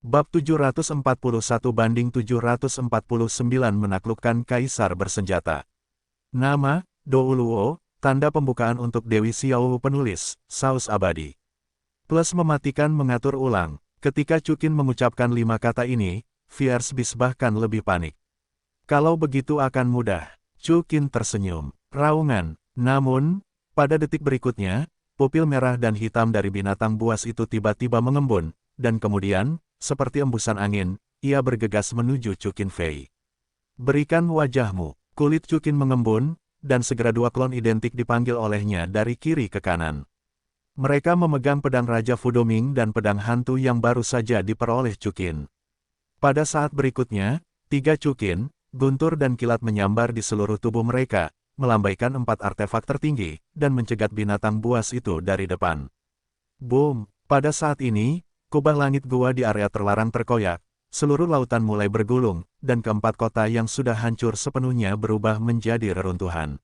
Bab 741-749 menaklukkan Kaisar Bersenjata. Nama, Douluo, tanda pembukaan untuk Dewi Xiao penulis, Saus Abadi. Plus mematikan mengatur ulang. Ketika Chukin mengucapkan 5 kata ini, Fierce Beast bahkan lebih panik. Kalau begitu akan mudah. Chukin tersenyum. Raungan. Namun, pada detik berikutnya, pupil merah dan hitam dari binatang buas itu tiba-tiba mengembun, dan kemudian, seperti embusan angin, ia bergegas menuju Chukin Fei. Berikan wajahmu. Kulit Chukin mengembun, dan segera 2 klon identik dipanggil olehnya dari kiri ke kanan. Mereka memegang pedang Raja Fudoming dan pedang hantu yang baru saja diperoleh Chukin. Pada saat berikutnya, 3 Chukin, guntur dan kilat menyambar di seluruh tubuh mereka, melambaikan 4 artefak tertinggi, dan mencegat binatang buas itu dari depan. Boom! Pada saat ini, kubah langit gua di area terlarang terkoyak, seluruh lautan mulai bergulung, dan keempat kota yang sudah hancur sepenuhnya berubah menjadi reruntuhan.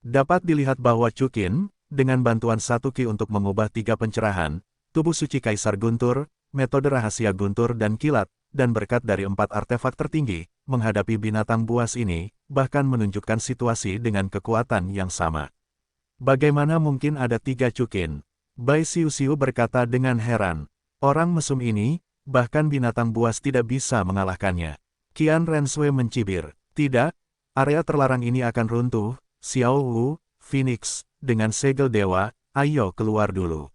Dapat dilihat bahwa Chukin, dengan bantuan 1 Ki untuk mengubah 3 pencerahan, tubuh suci Kaisar Guntur, metode rahasia Guntur dan kilat, dan berkat dari 4 artefak tertinggi, menghadapi binatang buas ini, bahkan menunjukkan situasi dengan kekuatan yang sama. Bagaimana mungkin ada 3 Chukin? Bai Xiu berkata dengan heran. Orang mesum ini, bahkan binatang buas tidak bisa mengalahkannya. Qian Renshui mencibir. Tidak, area terlarang ini akan runtuh. Xiao Wu, Phoenix, dengan segel dewa, ayo keluar dulu.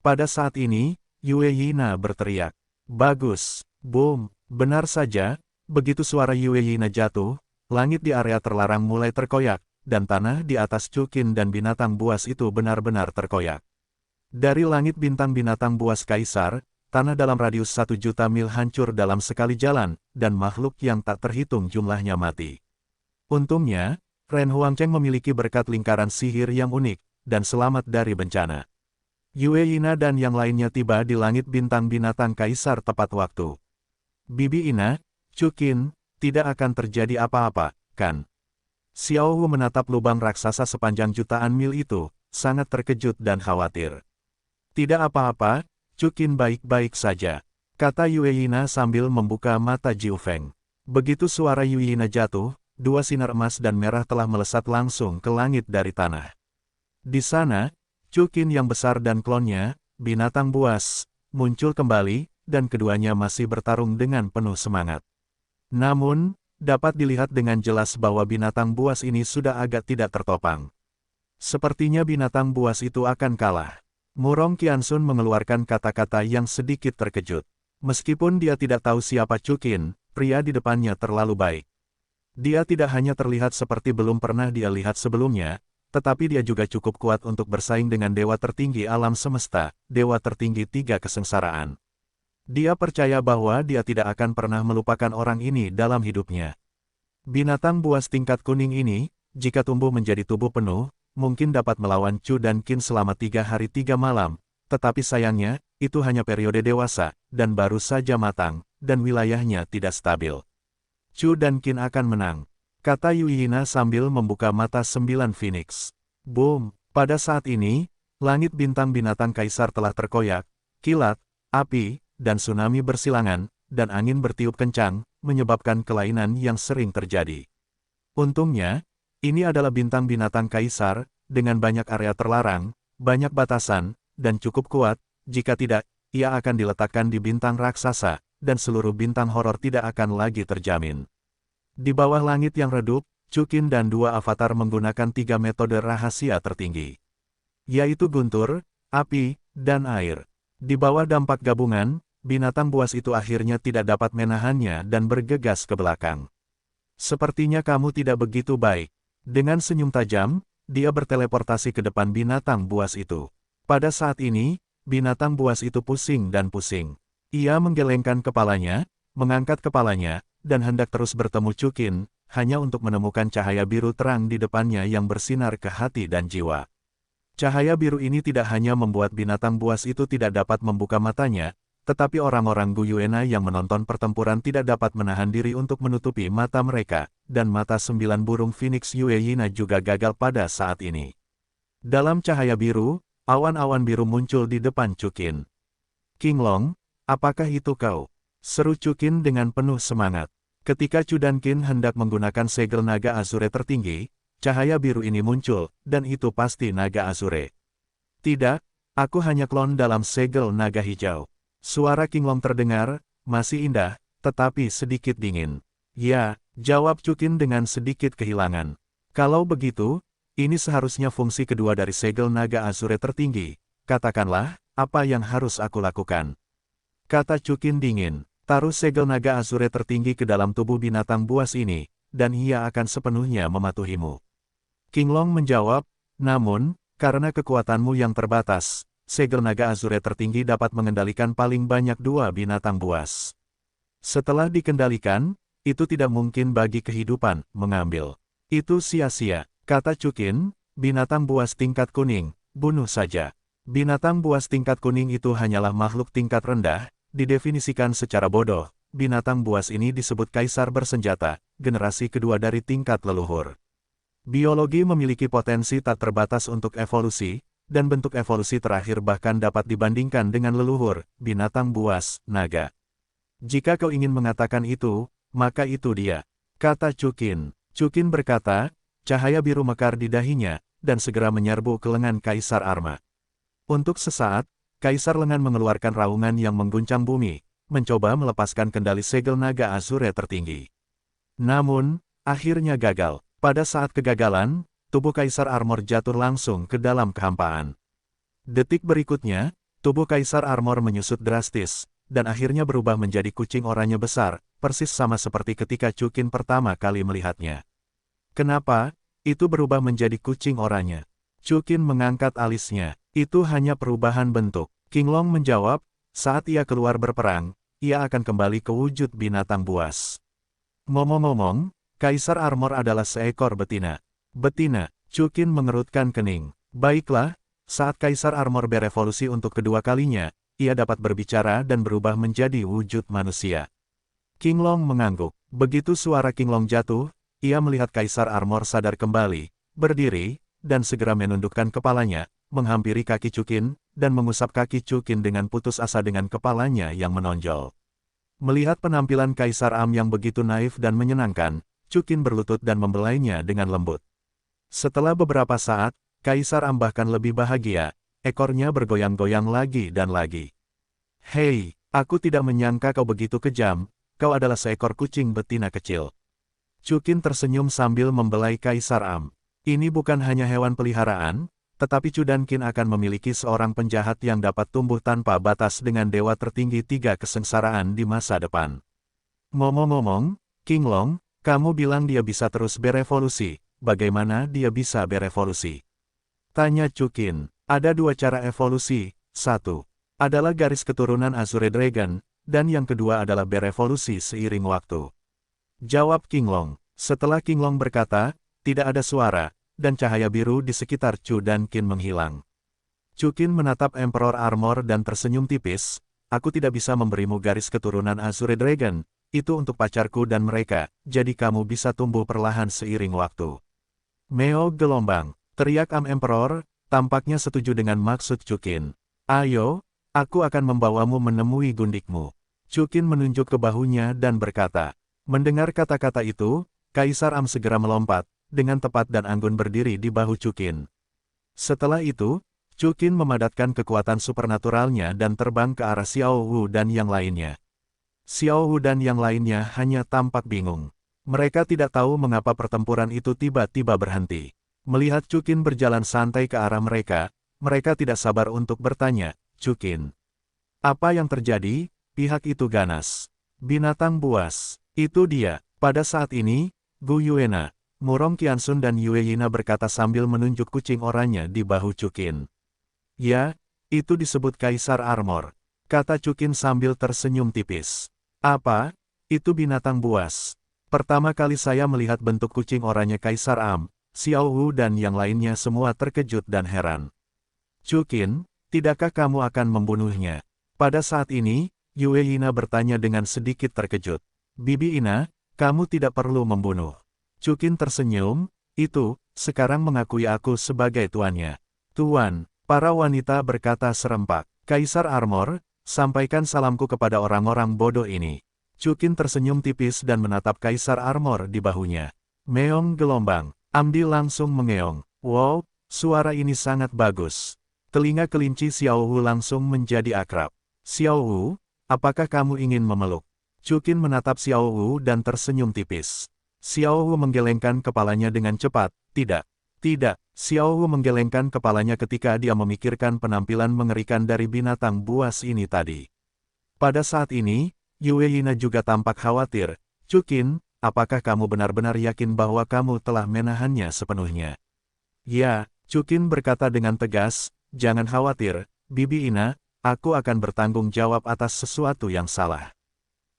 Pada saat ini, Yue Yina berteriak. Bagus. Boom. Benar saja, begitu suara Yue Yina jatuh, langit di area terlarang mulai terkoyak, dan tanah di atas Chukin dan binatang buas itu benar-benar terkoyak. Dari langit bintang binatang buas Kaisar, tanah dalam radius 1 juta mil hancur dalam sekali jalan, dan makhluk yang tak terhitung jumlahnya mati. Untungnya, Ren Huangcheng memiliki berkat lingkaran sihir yang unik, dan selamat dari bencana. Yue Yina dan yang lainnya tiba di langit bintang binatang Kaisar tepat waktu. Bibi Ina, Chukin, tidak akan terjadi apa-apa, kan? Xiao Wu menatap lubang raksasa sepanjang jutaan mil itu, sangat terkejut dan khawatir. Tidak apa-apa, Chukin baik-baik saja, kata Yue Yina sambil membuka mata Jiu Feng. Begitu suara Yue Yina jatuh, 2 sinar emas dan merah telah melesat langsung ke langit dari tanah. Di sana, Chukin yang besar dan klonnya, binatang buas, muncul kembali, dan keduanya masih bertarung dengan penuh semangat. Namun, dapat dilihat dengan jelas bahwa binatang buas ini sudah agak tidak tertopang. Sepertinya binatang buas itu akan kalah. Murong Qiansun mengeluarkan kata-kata yang sedikit terkejut. Meskipun dia tidak tahu siapa Chukin, pria di depannya terlalu baik. Dia tidak hanya terlihat seperti belum pernah dia lihat sebelumnya, tetapi dia juga cukup kuat untuk bersaing dengan dewa tertinggi alam semesta, dewa tertinggi 3 kesengsaraan. Dia percaya bahwa dia tidak akan pernah melupakan orang ini dalam hidupnya. Binatang buas tingkat kuning ini, jika tumbuh menjadi tubuh penuh, mungkin dapat melawan Chu dan Qin selama 3 hari 3 malam, tetapi sayangnya, itu hanya periode dewasa, dan baru saja matang, dan wilayahnya tidak stabil. Chu dan Qin akan menang, kata Yue Yina sambil membuka mata 9 Phoenix. Boom! Pada saat ini, langit bintang binatang Kaisar telah terkoyak, kilat, api, dan tsunami bersilangan, dan angin bertiup kencang, menyebabkan kelainan yang sering terjadi. Untungnya, ini adalah bintang binatang Kaisar, dengan banyak area terlarang, banyak batasan, dan cukup kuat, jika tidak, ia akan diletakkan di bintang raksasa, dan seluruh bintang horor tidak akan lagi terjamin. Di bawah langit yang redup, Chukin dan 2 avatar menggunakan 3 metode rahasia tertinggi, yaitu guntur, api, dan air. Di bawah dampak gabungan, binatang buas itu akhirnya tidak dapat menahannya dan bergegas ke belakang. Sepertinya kamu tidak begitu baik. Dengan senyum tajam, dia berteleportasi ke depan binatang buas itu. Pada saat ini, binatang buas itu pusing dan pusing. Ia menggelengkan kepalanya, mengangkat kepalanya, dan hendak terus bertemu Chukin, hanya untuk menemukan cahaya biru terang di depannya yang bersinar ke hati dan jiwa. Cahaya biru ini tidak hanya membuat binatang buas itu tidak dapat membuka matanya, tetapi orang-orang Gu Yuena yang menonton pertempuran tidak dapat menahan diri untuk menutupi mata mereka, dan mata 9 burung Phoenix Yue Yina juga gagal pada saat ini. Dalam cahaya biru, awan-awan biru muncul di depan Chukin. King Long, apakah itu kau? Seru Chukin dengan penuh semangat. Ketika Chu Dankin hendak menggunakan segel naga Azure tertinggi, cahaya biru ini muncul, dan itu pasti naga Azure. Tidak, aku hanya klon dalam segel naga hijau. Suara Qinglong terdengar, masih indah, tetapi sedikit dingin. Ya, jawab Chukin dengan sedikit kehilangan. Kalau begitu, ini seharusnya fungsi kedua dari segel naga Azure tertinggi. Katakanlah, apa yang harus aku lakukan? Kata Chukin dingin. Taruh segel naga Azure tertinggi ke dalam tubuh binatang buas ini, dan ia akan sepenuhnya mematuhimu. Qinglong menjawab, namun, karena kekuatanmu yang terbatas, segel naga Azure tertinggi dapat mengendalikan paling banyak 2 binatang buas. Setelah dikendalikan, itu tidak mungkin bagi kehidupan mengambil. Itu sia-sia, kata Chukin, binatang buas tingkat kuning, bunuh saja. Binatang buas tingkat kuning itu hanyalah makhluk tingkat rendah, didefinisikan secara bodoh. Binatang buas ini disebut kaisar bersenjata, generasi kedua dari tingkat leluhur. Biologi memiliki potensi tak terbatas untuk evolusi, dan bentuk evolusi terakhir bahkan dapat dibandingkan dengan leluhur, binatang buas, naga. Jika kau ingin mengatakan itu, maka itu dia, kata Chukin. Chukin berkata, cahaya biru mekar di dahinya, dan segera menyerbu ke lengan Kaisar Arma. Untuk sesaat, Kaisar Lengan mengeluarkan raungan yang mengguncang bumi, mencoba melepaskan kendali segel naga Azure tertinggi. Namun, akhirnya gagal. Pada saat kegagalan, tubuh Kaisar Armor jatuh langsung ke dalam kehampaan. Detik berikutnya, tubuh Kaisar Armor menyusut drastis, dan akhirnya berubah menjadi kucing oranye besar, persis sama seperti ketika Chukin pertama kali melihatnya. Kenapa? Itu berubah menjadi kucing oranye. Chukin mengangkat alisnya. Itu hanya perubahan bentuk. Qinglong menjawab, saat ia keluar berperang, ia akan kembali ke wujud binatang buas. Ngomong-ngomong, Kaisar Armor adalah seekor betina. Betina, Chukin mengerutkan kening. Baiklah, saat Kaisar Armor berevolusi untuk kedua kalinya, ia dapat berbicara dan berubah menjadi wujud manusia. Qinglong mengangguk. Begitu suara Qinglong jatuh, ia melihat Kaisar Armor sadar kembali, berdiri, dan segera menundukkan kepalanya, menghampiri kaki Chukin, dan mengusap kaki Chukin dengan putus asa dengan kepalanya yang menonjol. Melihat penampilan Kaisar Am yang begitu naif dan menyenangkan, Chukin berlutut dan membelainya dengan lembut. Setelah beberapa saat, Kaisar Am bahkan lebih bahagia, ekornya bergoyang-goyang lagi dan lagi. Hei, aku tidak menyangka kau begitu kejam, kau adalah seekor kucing betina kecil. Chukin tersenyum sambil membelai Kaisar Am. Ini bukan hanya hewan peliharaan, tetapi Chu Dankin akan memiliki seorang penjahat yang dapat tumbuh tanpa batas dengan dewa tertinggi 3 kesengsaraan di masa depan. Ngomong-ngomong, Qinglong, kamu bilang dia bisa terus berevolusi, bagaimana dia bisa berevolusi? Tanya Chukin. Ada 2 cara evolusi, satu adalah garis keturunan Azure Dragon, dan yang kedua adalah berevolusi seiring waktu. Jawab Qinglong. Setelah Qinglong berkata, tidak ada suara, dan cahaya biru di sekitar Chu Dankin menghilang. Chukin menatap Emperor Armor dan tersenyum tipis, aku tidak bisa memberimu garis keturunan Azure Dragon, itu untuk pacarku dan mereka, jadi kamu bisa tumbuh perlahan seiring waktu. Meo gelombang, teriak Emperor, tampaknya setuju dengan maksud Chukin. Ayo, aku akan membawamu menemui gundikmu. Chukin menunjuk ke bahunya dan berkata. Mendengar kata-kata itu, Kaisar Am segera melompat, dengan tepat dan anggun berdiri di bahu Chukin. Setelah itu, Chukin memadatkan kekuatan supernaturalnya dan terbang ke arah Xiao Wu dan yang lainnya. Xiao Wu dan yang lainnya hanya tampak bingung. Mereka tidak tahu mengapa pertempuran itu tiba-tiba berhenti. Melihat Chukin berjalan santai ke arah mereka, mereka tidak sabar untuk bertanya, Chukin. Apa yang terjadi? Pihak itu ganas. Binatang buas. Itu dia. Pada saat ini, Gu Yuena, Murong Qiansun dan Yue Yina berkata sambil menunjuk kucing oranye di bahu Chukin. Ya, itu disebut Kaisar Armor. Kata Chukin sambil tersenyum tipis. Apa? Itu binatang buas. Pertama kali saya melihat bentuk kucing oranye Kaisar Am, Xiao Wu dan yang lainnya semua terkejut dan heran. Chukin, tidakkah kamu akan membunuhnya? Pada saat ini, Yue Yina bertanya dengan sedikit terkejut. Bibi Ina, kamu tidak perlu membunuh. Chukin tersenyum, itu, sekarang mengakui aku sebagai tuannya. Tuan, para wanita berkata serempak. Kaisar Armor, sampaikan salamku kepada orang-orang bodoh ini. Chukin tersenyum tipis dan menatap Kaisar Armor di bahunya. Meong gelombang. Amdi langsung mengeong. Wow, suara ini sangat bagus. Telinga kelinci Xiao Wu langsung menjadi akrab. Xiao Wu, apakah kamu ingin memeluk? Chukin menatap Xiao Wu dan tersenyum tipis. Xiao Wu menggelengkan kepalanya dengan cepat. Tidak. Tidak, Xiao Wu menggelengkan kepalanya ketika dia memikirkan penampilan mengerikan dari binatang buas ini tadi. Pada saat ini, Yue Yina juga tampak khawatir. Chukin, apakah kamu benar-benar yakin bahwa kamu telah menahannya sepenuhnya? Ya, Chukin berkata dengan tegas, jangan khawatir, Bibi Ina, aku akan bertanggung jawab atas sesuatu yang salah.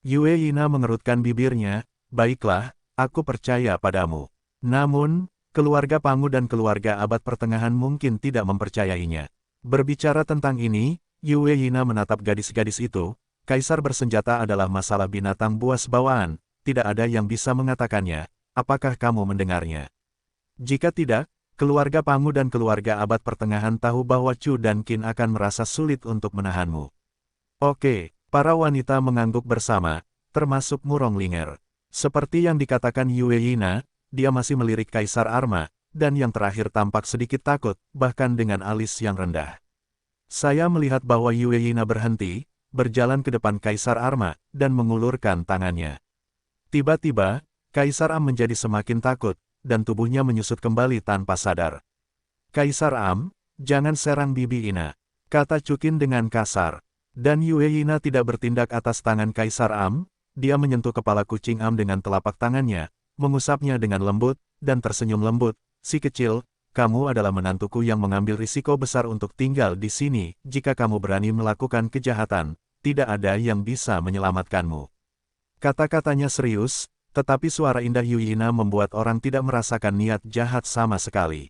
Yue Yina mengerutkan bibirnya, baiklah, aku percaya padamu. Namun, keluarga Pangu dan keluarga Abad Pertengahan mungkin tidak mempercayainya. Berbicara tentang ini, Yue Yina menatap gadis-gadis itu, Kaisar bersenjata adalah masalah binatang buas bawaan, tidak ada yang bisa mengatakannya, apakah kamu mendengarnya? Jika tidak, keluarga Pangu dan keluarga Abad Pertengahan tahu bahwa Chu dan Qin akan merasa sulit untuk menahanmu. Oke, para wanita mengangguk bersama, termasuk Murong Linger. Seperti yang dikatakan Yue Yina, dia masih melirik Kaisar Arma, dan yang terakhir tampak sedikit takut, bahkan dengan alis yang rendah. Saya melihat bahwa Yue Yina berhenti, berjalan ke depan Kaisar Arma, dan mengulurkan tangannya. Tiba-tiba, Kaisar Am menjadi semakin takut, dan tubuhnya menyusut kembali tanpa sadar. Kaisar Am, jangan serang Bibi Ina, kata Chukin dengan kasar. Dan Yue Yina tidak bertindak atas tangan Kaisar Am, dia menyentuh kepala kucing Am dengan telapak tangannya, mengusapnya dengan lembut, dan tersenyum lembut, si kecil, kamu adalah menantuku yang mengambil risiko besar untuk tinggal di sini, jika kamu berani melakukan kejahatan, tidak ada yang bisa menyelamatkanmu. Kata-katanya serius, tetapi suara indah Yue Yina membuat orang tidak merasakan niat jahat sama sekali.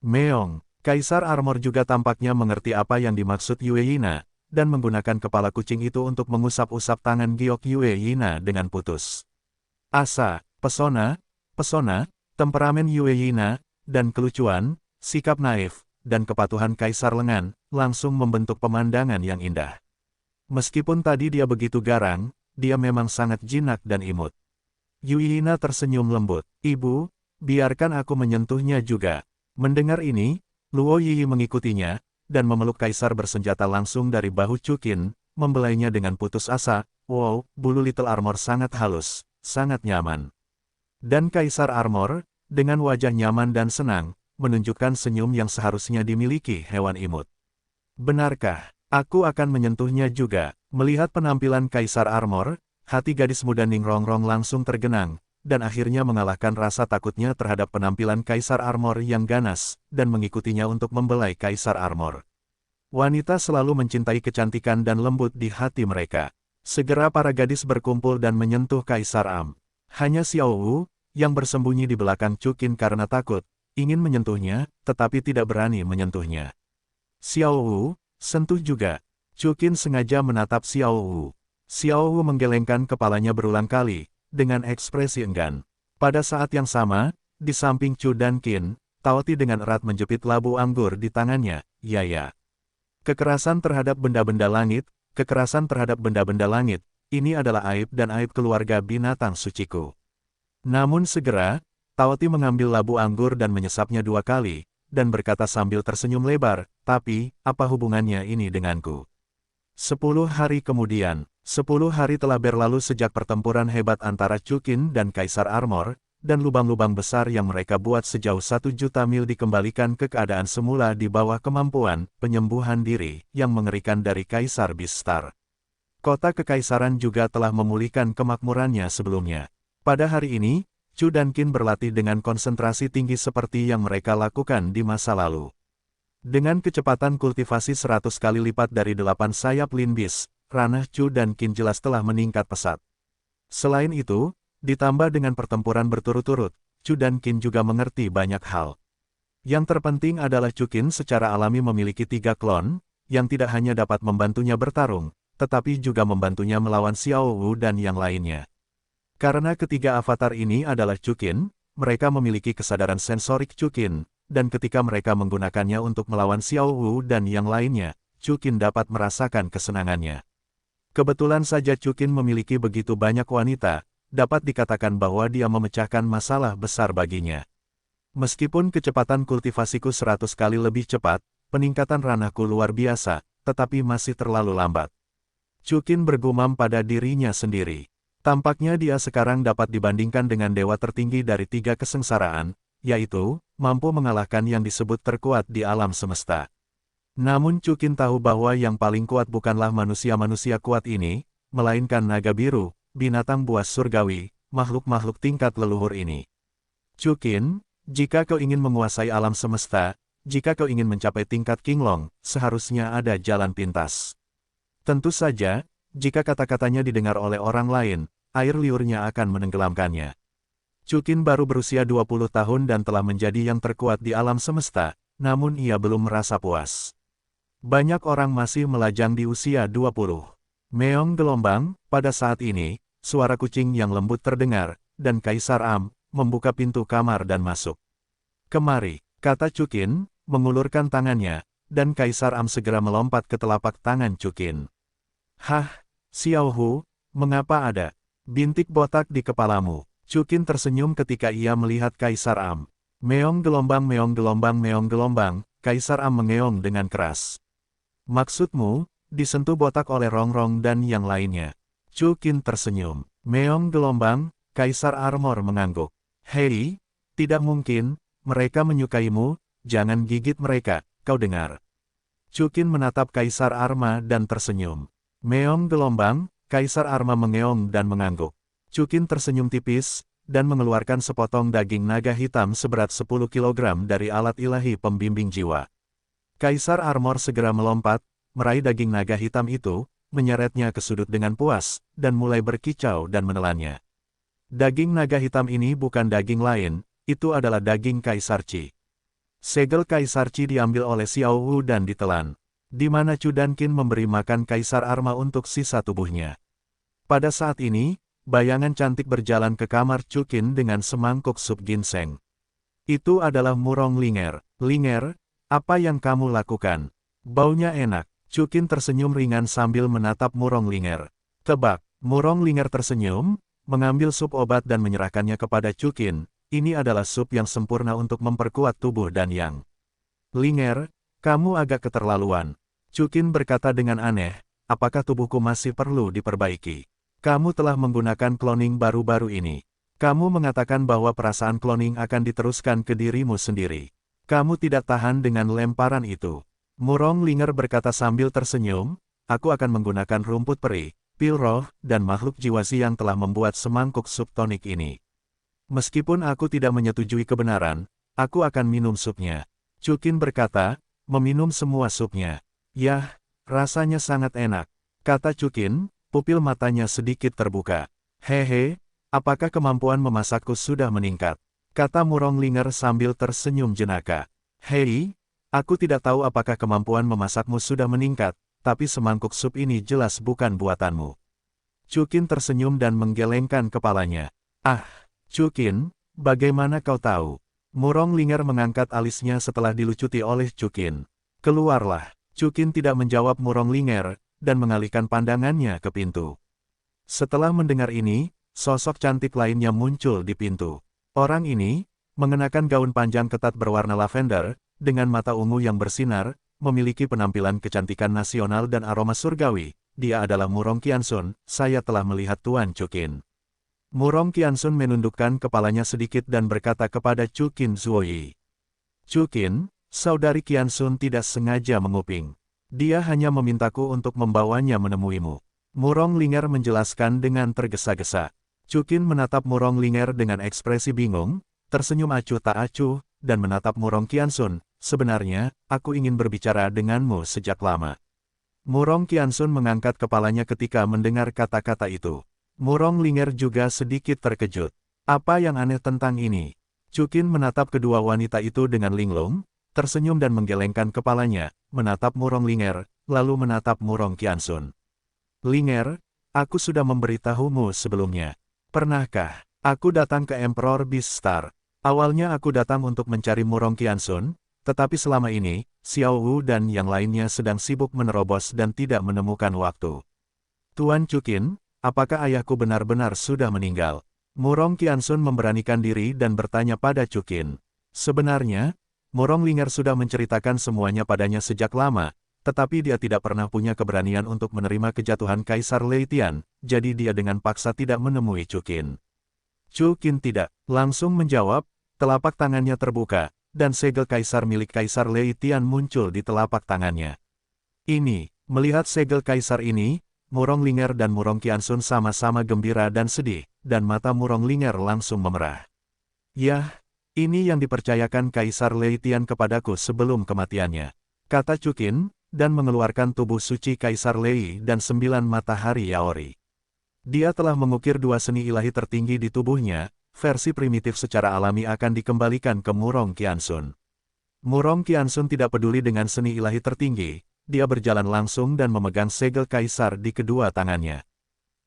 Meong, Kaisar Armor juga tampaknya mengerti apa yang dimaksud Yue Yina, dan menggunakan kepala kucing itu untuk mengusap-usap tangan giok Yue Yina dengan putus. Asa, pesona, temperamen Yue Yina, dan kelucuan, sikap naif, dan kepatuhan Kaisar Lengan, langsung membentuk pemandangan yang indah. Meskipun tadi dia begitu garang, dia memang sangat jinak dan imut. Yue Yina tersenyum lembut, ibu, biarkan aku menyentuhnya juga. Mendengar ini, Luo Yi mengikutinya, dan memeluk Kaisar bersenjata langsung dari bahu Chukin, membelainya dengan putus asa. Wow, bulu Little Armor sangat halus, sangat nyaman. Dan Kaisar Armor, dengan wajah nyaman dan senang, menunjukkan senyum yang seharusnya dimiliki hewan imut. Benarkah, aku akan menyentuhnya juga? Melihat penampilan Kaisar Armor, hati gadis muda Ning Rongrong langsung tergenang, dan akhirnya mengalahkan rasa takutnya terhadap penampilan Kaisar Armor yang ganas, dan mengikutinya untuk membelai Kaisar Armor. Wanita selalu mencintai kecantikan dan lembut di hati mereka. Segera para gadis berkumpul dan menyentuh Kaisar Am. Hanya Xiao Wu, yang bersembunyi di belakang Chukin karena takut, ingin menyentuhnya, tetapi tidak berani menyentuhnya. Xiao Wu, sentuh juga. Chukin sengaja menatap Xiao Wu. Xiao Wu menggelengkan kepalanya berulang kali, dengan ekspresi enggan. Pada saat yang sama, di samping Chu dan Qin, Taoti dengan erat menjepit labu anggur di tangannya, ya. Kekerasan terhadap benda-benda langit, ini adalah aib dan aib keluarga binatang suciku. Namun segera, Taoti mengambil labu anggur dan menyesapnya 2 kali, dan berkata sambil tersenyum lebar, tapi, apa hubungannya ini denganku? 10 hari kemudian, 10 hari telah berlalu sejak pertempuran hebat antara Chukin dan Kaisar Armor, dan lubang-lubang besar yang mereka buat sejauh 1 juta mil dikembalikan ke keadaan semula di bawah kemampuan penyembuhan diri yang mengerikan dari Kaisar Beastar. Kota Kekaisaran juga telah memulihkan kemakmurannya sebelumnya. Pada hari ini, Chu dan Qin berlatih dengan konsentrasi tinggi seperti yang mereka lakukan di masa lalu. Dengan kecepatan kultivasi 100 kali lipat dari 8 sayap Lin Beast, ranah Chu dan Qin jelas telah meningkat pesat. Selain itu, ditambah dengan pertempuran berturut-turut, Chu dan Qin juga mengerti banyak hal. Yang terpenting adalah Chu Qin secara alami memiliki 3 klon, yang tidak hanya dapat membantunya bertarung, tetapi juga membantunya melawan Xiao Wu dan yang lainnya. Karena ketiga avatar ini adalah Chu Qin, mereka memiliki kesadaran sensorik Chu Qin, dan ketika mereka menggunakannya untuk melawan Xiao Wu dan yang lainnya, Chukin dapat merasakan kesenangannya. Kebetulan saja Chukin memiliki begitu banyak wanita, dapat dikatakan bahwa dia memecahkan masalah besar baginya. Meskipun kecepatan kultivasiku 100 kali lebih cepat, peningkatan ranahku luar biasa, tetapi masih terlalu lambat. Chukin bergumam pada dirinya sendiri. Tampaknya dia sekarang dapat dibandingkan dengan dewa tertinggi dari 3 kesengsaraan, yaitu, mampu mengalahkan yang disebut terkuat di alam semesta. Namun Chukin tahu bahwa yang paling kuat bukanlah manusia-manusia kuat ini, melainkan naga biru, binatang buas surgawi, makhluk-makhluk tingkat leluhur ini. Chukin, jika kau ingin menguasai alam semesta, jika kau ingin mencapai tingkat Qinglong, seharusnya ada jalan pintas. Tentu saja, jika kata-katanya didengar oleh orang lain, air liurnya akan menenggelamkannya. Chukin baru berusia 20 tahun dan telah menjadi yang terkuat di alam semesta, namun ia belum merasa puas. Banyak orang masih melajang di usia 20. Meong gelombang, pada saat ini, suara kucing yang lembut terdengar, dan Kaisar Am membuka pintu kamar dan masuk. Kemari, kata Chukin, mengulurkan tangannya, dan Kaisar Am segera melompat ke telapak tangan Chukin. Hah, Xiao Hu, mengapa ada bintik botak di kepalamu? Chukin tersenyum ketika ia melihat Kaisar Am. Meong gelombang, meong gelombang, meong gelombang, Kaisar Am mengeong dengan keras. Maksudmu, disentuh botak oleh Rongrong dan yang lainnya? Chukin tersenyum. Meong gelombang, Kaisar Armor mengangguk. Hei, tidak mungkin, mereka menyukaimu, jangan gigit mereka, kau dengar. Chukin menatap Kaisar Arma dan tersenyum. Meong gelombang, Kaisar Arma mengeong dan mengangguk. Chukin tersenyum tipis, dan mengeluarkan sepotong daging naga hitam seberat 10 kg dari alat ilahi pembimbing jiwa. Kaisar Armor segera melompat, meraih daging naga hitam itu, menyeretnya ke sudut dengan puas, dan mulai berkicau dan menelannya. Daging naga hitam ini bukan daging lain, itu adalah daging Kaisar Qi. Segel Kaisar Qi diambil oleh Xiao Wu dan ditelan, di mana Chu Dankin memberi makan Kaisar Arma untuk sisa tubuhnya. Pada saat ini, bayangan cantik berjalan ke kamar Chukin dengan semangkuk sup ginseng. Itu adalah Murong Linger. Linger, apa yang kamu lakukan? Baunya enak. Chukin tersenyum ringan sambil menatap Murong Linger. Tebak, Murong Linger tersenyum, mengambil sup obat dan menyerahkannya kepada Chukin. Ini adalah sup yang sempurna untuk memperkuat tubuh dan yang. Linger, kamu agak keterlaluan. Chukin berkata dengan aneh, apakah tubuhku masih perlu diperbaiki? Kamu telah menggunakan cloning baru-baru ini. Kamu mengatakan bahwa perasaan cloning akan diteruskan ke dirimu sendiri. Kamu tidak tahan dengan lemparan itu. Murong Linger berkata sambil tersenyum, aku akan menggunakan rumput peri, pil roh, dan makhluk jiwa yang telah membuat semangkuk sup tonik ini. Meskipun aku tidak menyetujui kebenaran, aku akan minum supnya. Chukin berkata, meminum semua supnya. Yah, rasanya sangat enak. Kata Chukin, pupil matanya sedikit terbuka. Hehe, apakah kemampuan memasakku sudah meningkat? Kata Murong Linger sambil tersenyum jenaka. Hei, aku tidak tahu apakah kemampuan memasakmu sudah meningkat, tapi semangkuk sup ini jelas bukan buatanmu. Chukin tersenyum dan menggelengkan kepalanya. Ah, Chukin, bagaimana kau tahu? Murong Linger mengangkat alisnya setelah dilucuti oleh Chukin. Keluarlah. Chukin tidak menjawab Murong Linger, dan mengalihkan pandangannya ke pintu. Setelah mendengar ini, sosok cantik lainnya muncul di pintu. Orang ini, mengenakan gaun panjang ketat berwarna lavender, dengan mata ungu yang bersinar, memiliki penampilan kecantikan nasional dan aroma surgawi. Dia adalah Murong Qiansun, saya telah melihat Tuan Chukin. Murong Qiansun menundukkan kepalanya sedikit dan berkata kepada Chukin Zuoyi. Chukin, saudari Qiansun tidak sengaja menguping. Dia hanya memintaku untuk membawanya menemuimu. Murong Linger menjelaskan dengan tergesa-gesa. Chukin menatap Murong Linger dengan ekspresi bingung, tersenyum acuh tak acuh, dan menatap Murong Qiansun. Sebenarnya, aku ingin berbicara denganmu sejak lama. Murong Qiansun mengangkat kepalanya ketika mendengar kata-kata itu. Murong Linger juga sedikit terkejut. Apa yang aneh tentang ini? Chukin menatap kedua wanita itu dengan linglung, tersenyum dan menggelengkan kepalanya, menatap Murong Linger, lalu menatap Murong Qiansun. Linger, aku sudah memberitahumu sebelumnya. Pernahkah aku datang ke Emperor Beast Star? Awalnya aku datang untuk mencari Murong Qiansun, Tetapi selama ini, Xiao Wu dan yang lainnya sedang sibuk menerobos dan tidak menemukan waktu. Tuan Chuqin, apakah ayahku benar-benar sudah meninggal? Murong Qiansun memberanikan diri dan bertanya pada Chuqin. Sebenarnya, Murong Linger sudah menceritakan semuanya padanya sejak lama, tetapi dia tidak pernah punya keberanian untuk menerima kejatuhan Kaisar Lei Tian, jadi dia dengan paksa tidak menemui Chuqin. Chuqin tidak langsung menjawab, telapak tangannya terbuka, dan segel kaisar milik Kaisar Lei Tian muncul di telapak tangannya. Melihat segel kaisar ini, Murong Linger dan Murong Qiansun sama-sama gembira dan sedih, dan mata Murong Linger langsung memerah. Yah, ini yang dipercayakan Kaisar Lei Tian kepadaku sebelum kematiannya, kata Chuqin, dan mengeluarkan tubuh suci Kaisar Lei dan 9 matahari Yaori. Dia telah mengukir 2 seni ilahi tertinggi di tubuhnya, versi primitif secara alami akan dikembalikan ke Murong Qiansun. Murong Qiansun tidak peduli dengan seni ilahi tertinggi, dia berjalan langsung dan memegang segel kaisar di kedua tangannya.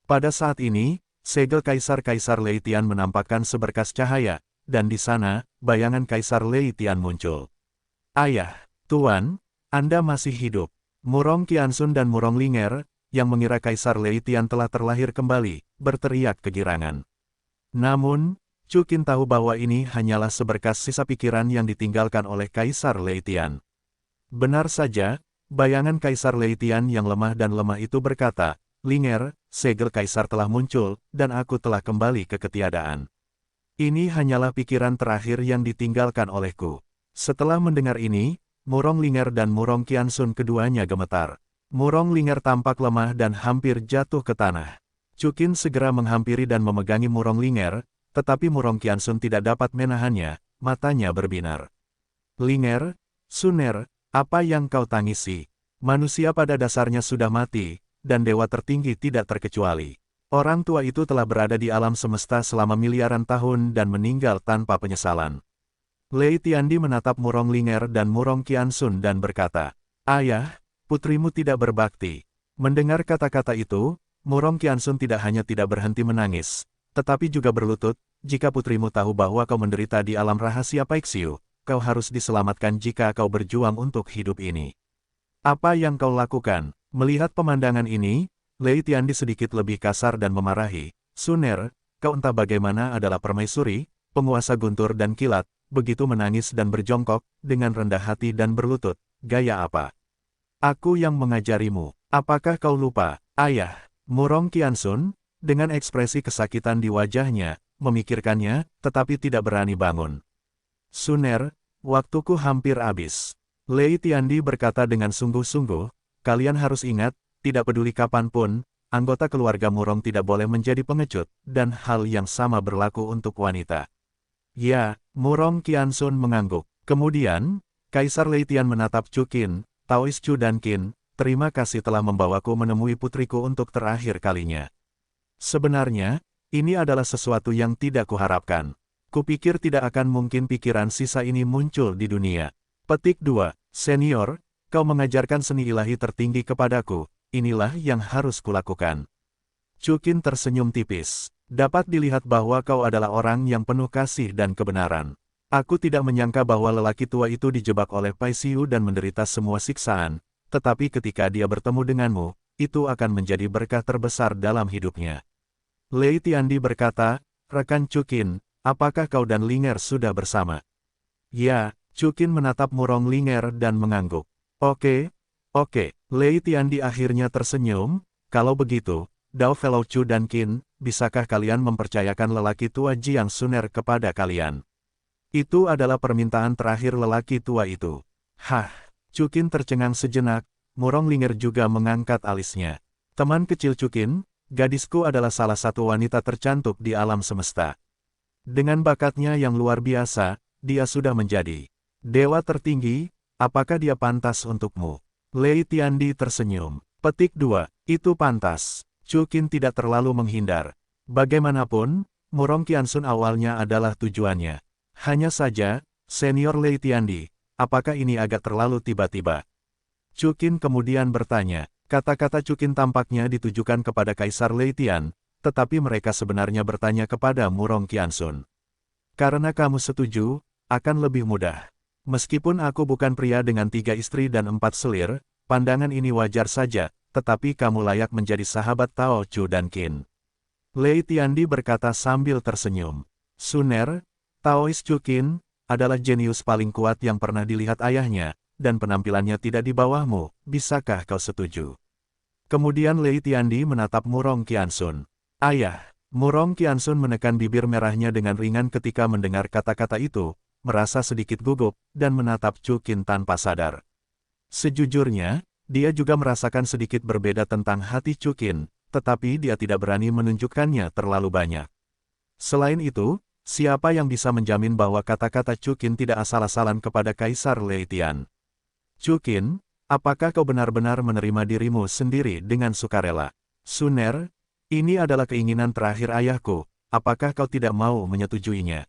Pada saat ini, segel Kaisar Lei Tian menampakkan seberkas cahaya, dan di sana, bayangan Kaisar Lei Tian muncul. Ayah, Tuan, Anda masih hidup. Murong Qiansun dan Murong Linger, yang mengira Kaisar Lei Tian telah terlahir kembali, berteriak kegirangan. Namun, Chuqin tahu bahwa ini hanyalah seberkas sisa pikiran yang ditinggalkan oleh Kaisar Lei Tian. Benar saja, bayangan Kaisar Lei Tian yang lemah itu berkata, Linger, segel kaisar telah muncul, dan aku telah kembali ke ketiadaan. Ini hanyalah pikiran terakhir yang ditinggalkan olehku. Setelah mendengar ini, Murong Linger dan Murong Qiansun keduanya gemetar. Murong Linger tampak lemah dan hampir jatuh ke tanah. Chuqin segera menghampiri dan memegangi Murong Linger, tetapi Murong Qiansun tidak dapat menahannya, matanya berbinar. Linger, Suner, apa yang kau tangisi? Manusia pada dasarnya sudah mati, dan dewa tertinggi tidak terkecuali. Orang tua itu telah berada di alam semesta selama miliaran tahun dan meninggal tanpa penyesalan. Lei Tiandi menatap Murong Linger dan Murong Qiansun dan berkata, Ayah, putrimu tidak berbakti. Mendengar kata-kata itu, Murong Qiansun tidak hanya tidak berhenti menangis, tetapi juga berlutut, jika putrimu tahu bahwa kau menderita di alam rahasia Paixiu, kau harus diselamatkan jika kau berjuang untuk hidup ini. Apa yang kau lakukan? Melihat pemandangan ini, Lei Tiandi sedikit lebih kasar dan memarahi, Suner, kau entah bagaimana adalah permaisuri, penguasa guntur dan kilat, begitu menangis dan berjongkok, dengan rendah hati dan berlutut, gaya apa? Aku yang mengajarimu, apakah kau lupa, ayah? Murong Qiansun, dengan ekspresi kesakitan di wajahnya, memikirkannya, tetapi tidak berani bangun. Suner, waktuku hampir habis. Lei Tiandi berkata dengan sungguh-sungguh, kalian harus ingat, tidak peduli kapanpun, anggota keluarga Murong tidak boleh menjadi pengecut, dan hal yang sama berlaku untuk wanita. Ya, Murong Qiansun mengangguk. Kemudian, Kaisar Lei Tian menatap Chuqin, Taois Chu dan Qin, terima kasih telah membawaku menemui putriku untuk terakhir kalinya. Sebenarnya, ini adalah sesuatu yang tidak kuharapkan. Kupikir tidak akan mungkin pikiran sisa ini muncul di dunia. Petik 2. Senior, kau mengajarkan seni ilahi tertinggi kepadaku, inilah yang harus kulakukan. Chuqin tersenyum tipis. Dapat dilihat bahwa kau adalah orang yang penuh kasih dan kebenaran. Aku tidak menyangka bahwa lelaki tua itu dijebak oleh Paixiu dan menderita semua siksaan, tetapi ketika dia bertemu denganmu, itu akan menjadi berkah terbesar dalam hidupnya. Lei Tiandi berkata, rekan Chuqin, apakah kau dan Linger sudah bersama? Ya, Chuqin menatap Murong Linger dan mengangguk. Oke. Lei Tiandi akhirnya tersenyum, kalau begitu, Dao Fellow Chu dan Qin, bisakah kalian mempercayakan lelaki tua Jiang Suner kepada kalian? Itu adalah permintaan terakhir lelaki tua itu. Hah, Chuqin tercengang sejenak, Murong Linger juga mengangkat alisnya. Teman kecil Chuqin, gadisku adalah salah satu wanita tercantik di alam semesta. Dengan bakatnya yang luar biasa, dia sudah menjadi dewa tertinggi, apakah dia pantas untukmu? Lei Tiandi tersenyum. Petik 2, itu pantas. Chuqin tidak terlalu menghindar. Bagaimanapun, Murong Qiansun awalnya adalah tujuannya. Hanya saja, Senior Lei Tiandi, apakah ini agak terlalu tiba-tiba? Chuqin kemudian bertanya. Kata-kata Chuqin tampaknya ditujukan kepada Kaisar Lei Tian, tetapi mereka sebenarnya bertanya kepada Murong Qiansun. Karena kamu setuju, akan lebih mudah. Meskipun aku bukan pria dengan 3 istri dan 4 selir, pandangan ini wajar saja, tetapi kamu layak menjadi sahabat Tao Chu dan Qin. Lei Tiandi berkata sambil tersenyum. Suner, Taois Chu Qin, adalah jenius paling kuat yang pernah dilihat ayahnya, dan penampilannya tidak di bawahmu, bisakah kau setuju? Kemudian Lei Tiandi menatap Murong Qiansun. Ayah, Murong Qiansun menekan bibir merahnya dengan ringan ketika mendengar kata-kata itu, merasa sedikit gugup, dan menatap Chu Qin tanpa sadar. Sejujurnya, dia juga merasakan sedikit berbeda tentang hati Chu Qin, tetapi dia tidak berani menunjukkannya terlalu banyak. Selain itu, siapa yang bisa menjamin bahwa kata-kata Chu Qin tidak asal-asalan kepada Kaisar Lei Tian? Chu Qin, apakah kau benar-benar menerima dirimu sendiri dengan sukarela? Suner, ini adalah keinginan terakhir ayahku, apakah kau tidak mau menyetujuinya?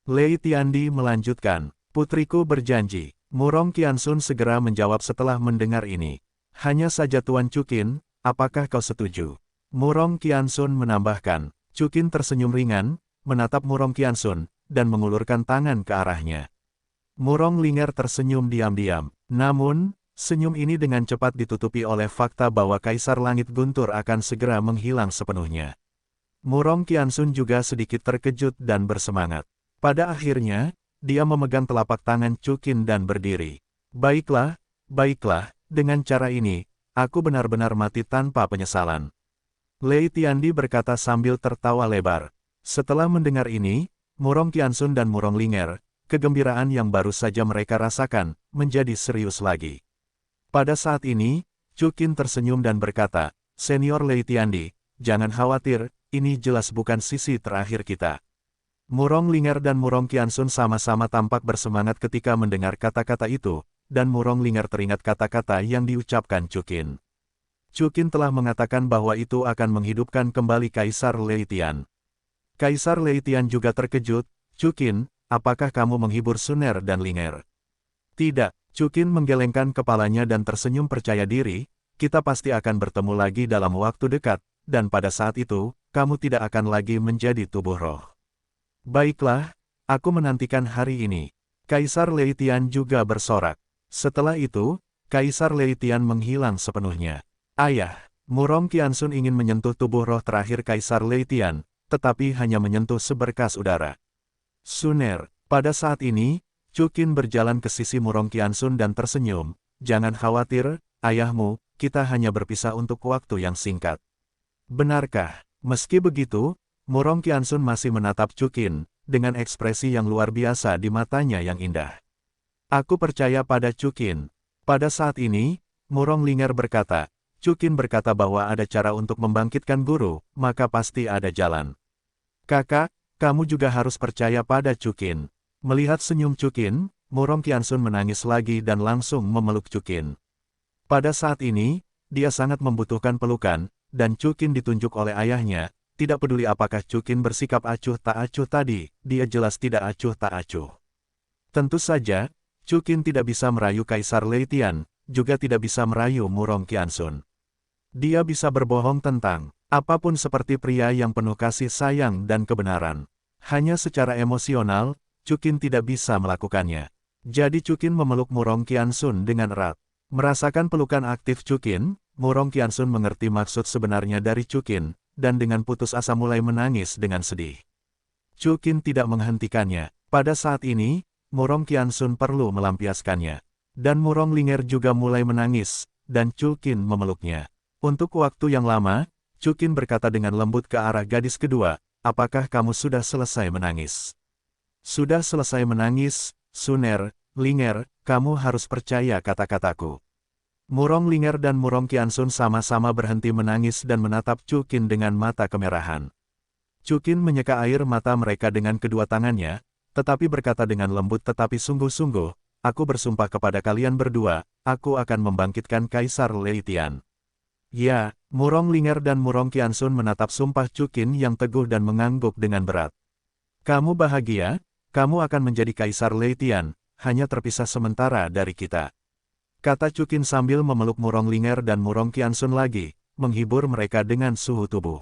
Lei Tiandi melanjutkan, putriku berjanji. Murong Qiansun segera menjawab setelah mendengar ini. Hanya saja Tuan Chu Qin, apakah kau setuju? Murong Qiansun menambahkan. Chu Qin tersenyum ringan, menatap Murong Qiansun, dan mengulurkan tangan ke arahnya. Murong Linger tersenyum diam-diam. Namun, senyum ini dengan cepat ditutupi oleh fakta bahwa Kaisar Langit Guntur akan segera menghilang sepenuhnya. Murong Qiansun juga sedikit terkejut dan bersemangat. Pada akhirnya, dia memegang telapak tangan Chu Qin dan berdiri. Baiklah, baiklah, dengan cara ini, aku benar-benar mati tanpa penyesalan. Lei Tiandi berkata sambil tertawa lebar. Setelah mendengar ini, Murong Qiansun dan Murong Linger, kegembiraan yang baru saja mereka rasakan, menjadi serius lagi. Pada saat ini, Chu Qin tersenyum dan berkata, Senior Lei Tiandi, jangan khawatir, ini jelas bukan sisi terakhir kita. Murong Linger dan Murong Qiansun sama-sama tampak bersemangat ketika mendengar kata-kata itu, dan Murong Linger teringat kata-kata yang diucapkan Chu Qin. Chu Qin telah mengatakan bahwa itu akan menghidupkan kembali Kaisar Lei Tian. Kaisar Lei Tian juga terkejut, Chu Qin, apakah kamu menghibur Suner dan Linger? Tidak, Chu Qin menggelengkan kepalanya dan tersenyum percaya diri, kita pasti akan bertemu lagi dalam waktu dekat, dan pada saat itu, kamu tidak akan lagi menjadi tubuh roh. Baiklah, aku menantikan hari ini. Kaisar Lei Tian juga bersorak. Setelah itu, Kaisar Lei Tian menghilang sepenuhnya. Ayah, Murong Qiansun ingin menyentuh tubuh roh terakhir Kaisar Lei Tian, tetapi hanya menyentuh seberkas udara. Suner, pada saat ini, Chu Qin berjalan ke sisi Murong Qiansun dan tersenyum. Jangan khawatir, ayahmu, kita hanya berpisah untuk waktu yang singkat. Benarkah? Meski begitu, Murong Qiansun masih menatap Chu Qin, dengan ekspresi yang luar biasa di matanya yang indah. Aku percaya pada Chu Qin. Pada saat ini, Murong Linger berkata, Chu Qin berkata bahwa ada cara untuk membangkitkan guru, maka pasti ada jalan. Kakak, kamu juga harus percaya pada Chu Qin. Melihat senyum Chu Qin, Murong Qiansun menangis lagi dan langsung memeluk Chu Qin. Pada saat ini, dia sangat membutuhkan pelukan, dan Chu Qin ditunjuk oleh ayahnya. Tidak peduli apakah Chu Qin bersikap acuh tak acuh tadi, dia jelas tidak acuh tak acuh. Tentu saja, Chu Qin tidak bisa merayu Kaisar Lei Tian, juga tidak bisa merayu Murong Qiansun. Dia bisa berbohong tentang apapun seperti pria yang penuh kasih sayang dan kebenaran. Hanya secara emosional, Chu Qin tidak bisa melakukannya. Jadi Chu Qin memeluk Murong Qiansun dengan erat. Merasakan pelukan aktif Chu Qin, Murong Qiansun mengerti maksud sebenarnya dari Chu Qin, dan dengan putus asa mulai menangis dengan sedih. Chu Qin tidak menghentikannya. Pada saat ini, Murong Qiansun perlu melampiaskannya. Dan Murong Linger juga mulai menangis, dan Chu Qin memeluknya. Untuk waktu yang lama, Chu Qin berkata dengan lembut ke arah gadis kedua, apakah kamu sudah selesai menangis? Sudah selesai menangis, Suner, Linger, kamu harus percaya kata-kataku. Murong Linger dan Murong Qiansun sama-sama berhenti menangis dan menatap Chu Qin dengan mata kemerahan. Chu Qin menyeka air mata mereka dengan kedua tangannya, tetapi berkata dengan lembut tetapi sungguh-sungguh, aku bersumpah kepada kalian berdua, aku akan membangkitkan Kaisar Lei Tian. Ya, Murong Linger dan Murong Qiansun menatap sumpah Chu Qin yang teguh dan mengangguk dengan berat. Kamu bahagia, kamu akan menjadi Kaisar Lei Tian, hanya terpisah sementara dari kita. Kata Chu Qin sambil memeluk Murong Linger dan Murong Qiansun lagi, menghibur mereka dengan suhu tubuh.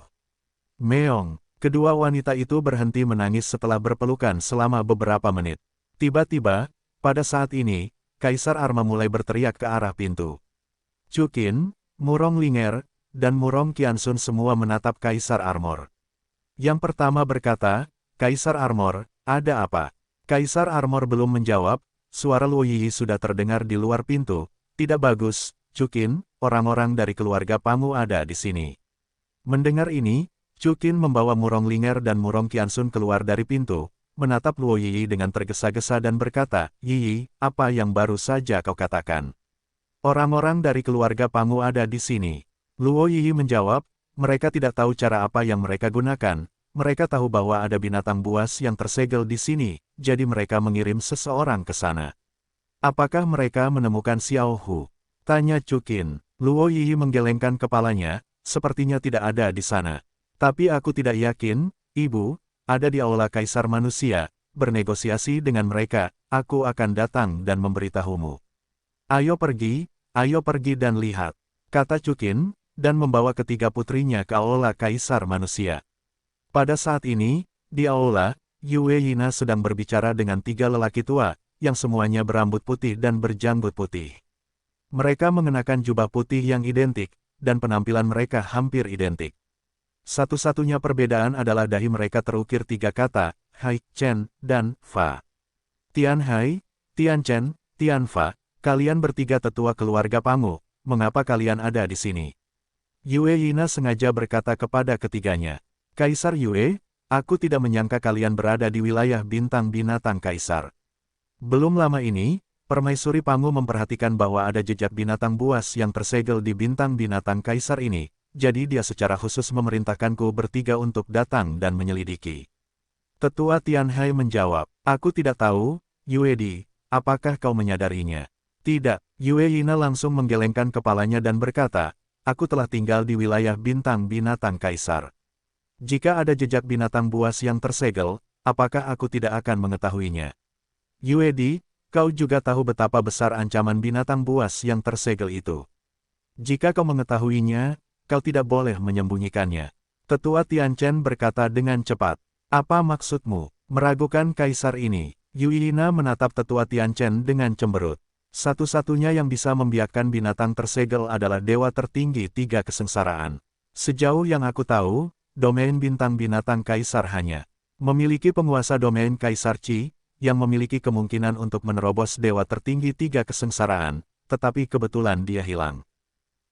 Meong, kedua wanita itu berhenti menangis setelah berpelukan selama beberapa menit. Tiba-tiba, Pada saat ini, Kaisar Arma mulai berteriak ke arah pintu. Chu Qin, Murong Linger, dan Murong Qianxun semua menatap Kaisar Armor. Yang pertama berkata, Kaisar Armor, ada apa? Kaisar Armor belum menjawab, suara Luo Yiyi sudah terdengar di luar pintu. Tidak bagus, Chu Qin, orang-orang dari keluarga Pangu ada di sini. Mendengar ini, Chu Qin membawa Murong Linger dan Murong Qianxun keluar dari pintu, menatap Luo Yiyi dengan tergesa-gesa dan berkata, Yiyi, apa yang baru saja kau katakan? Orang-orang dari keluarga Pangu ada di sini. Luo Yiyi menjawab, mereka tidak tahu cara apa yang mereka gunakan. Mereka tahu bahwa ada binatang buas yang tersegel di sini, jadi mereka mengirim seseorang ke sana. Apakah mereka menemukan Xiao Hu? Tanya Chu Qin. Luo Yiyi menggelengkan kepalanya, sepertinya tidak ada di sana. Tapi aku tidak yakin, Ibu, ada di aula Kaisar Manusia, bernegosiasi dengan mereka, aku akan datang dan memberitahumu. Ayo pergi dan lihat, kata Chu Qin, dan membawa ketiga putrinya ke aula Kaisar Manusia. Pada saat ini, di aula, Yue Yina sedang berbicara dengan tiga lelaki tua, yang semuanya berambut putih dan berjanggut putih. Mereka mengenakan jubah putih yang identik, dan penampilan mereka hampir identik. Satu-satunya perbedaan adalah dahi mereka terukir tiga kata, Hai, Chen, dan Fa. Tian Hai, Tian Chen, Tian Fa, kalian bertiga tetua keluarga Pangu, mengapa kalian ada di sini? Yue Yina sengaja berkata kepada ketiganya. Kaisar Yue, aku tidak menyangka kalian berada di wilayah bintang binatang Kaisar. Belum lama ini, Permaisuri Pangu memperhatikan bahwa ada jejak binatang buas yang tersegel di bintang binatang Kaisar ini, jadi dia secara khusus memerintahkanku bertiga untuk datang dan menyelidiki. Tetua Tian Hai menjawab, aku tidak tahu, Yue Di, apakah kau menyadarinya? Tidak, Yue Yina langsung menggelengkan kepalanya dan berkata, aku telah tinggal di wilayah bintang binatang Kaisar. Jika ada jejak binatang buas yang tersegel, apakah aku tidak akan mengetahuinya? Yue Di, kau juga tahu betapa besar ancaman binatang buas yang tersegel itu. Jika kau mengetahuinya, kau tidak boleh menyembunyikannya. Tetua Tian Chen berkata dengan cepat. Apa maksudmu, meragukan kaisar ini? Yue Yina menatap tetua Tian Chen dengan cemberut. Satu-satunya yang bisa membiarkan binatang tersegel adalah dewa tertinggi tiga kesengsaraan. Sejauh yang aku tahu, domain bintang binatang Kaisar hanya memiliki penguasa domain Kaisar Qi, yang memiliki kemungkinan untuk menerobos dewa tertinggi tiga kesengsaraan, tetapi kebetulan dia hilang.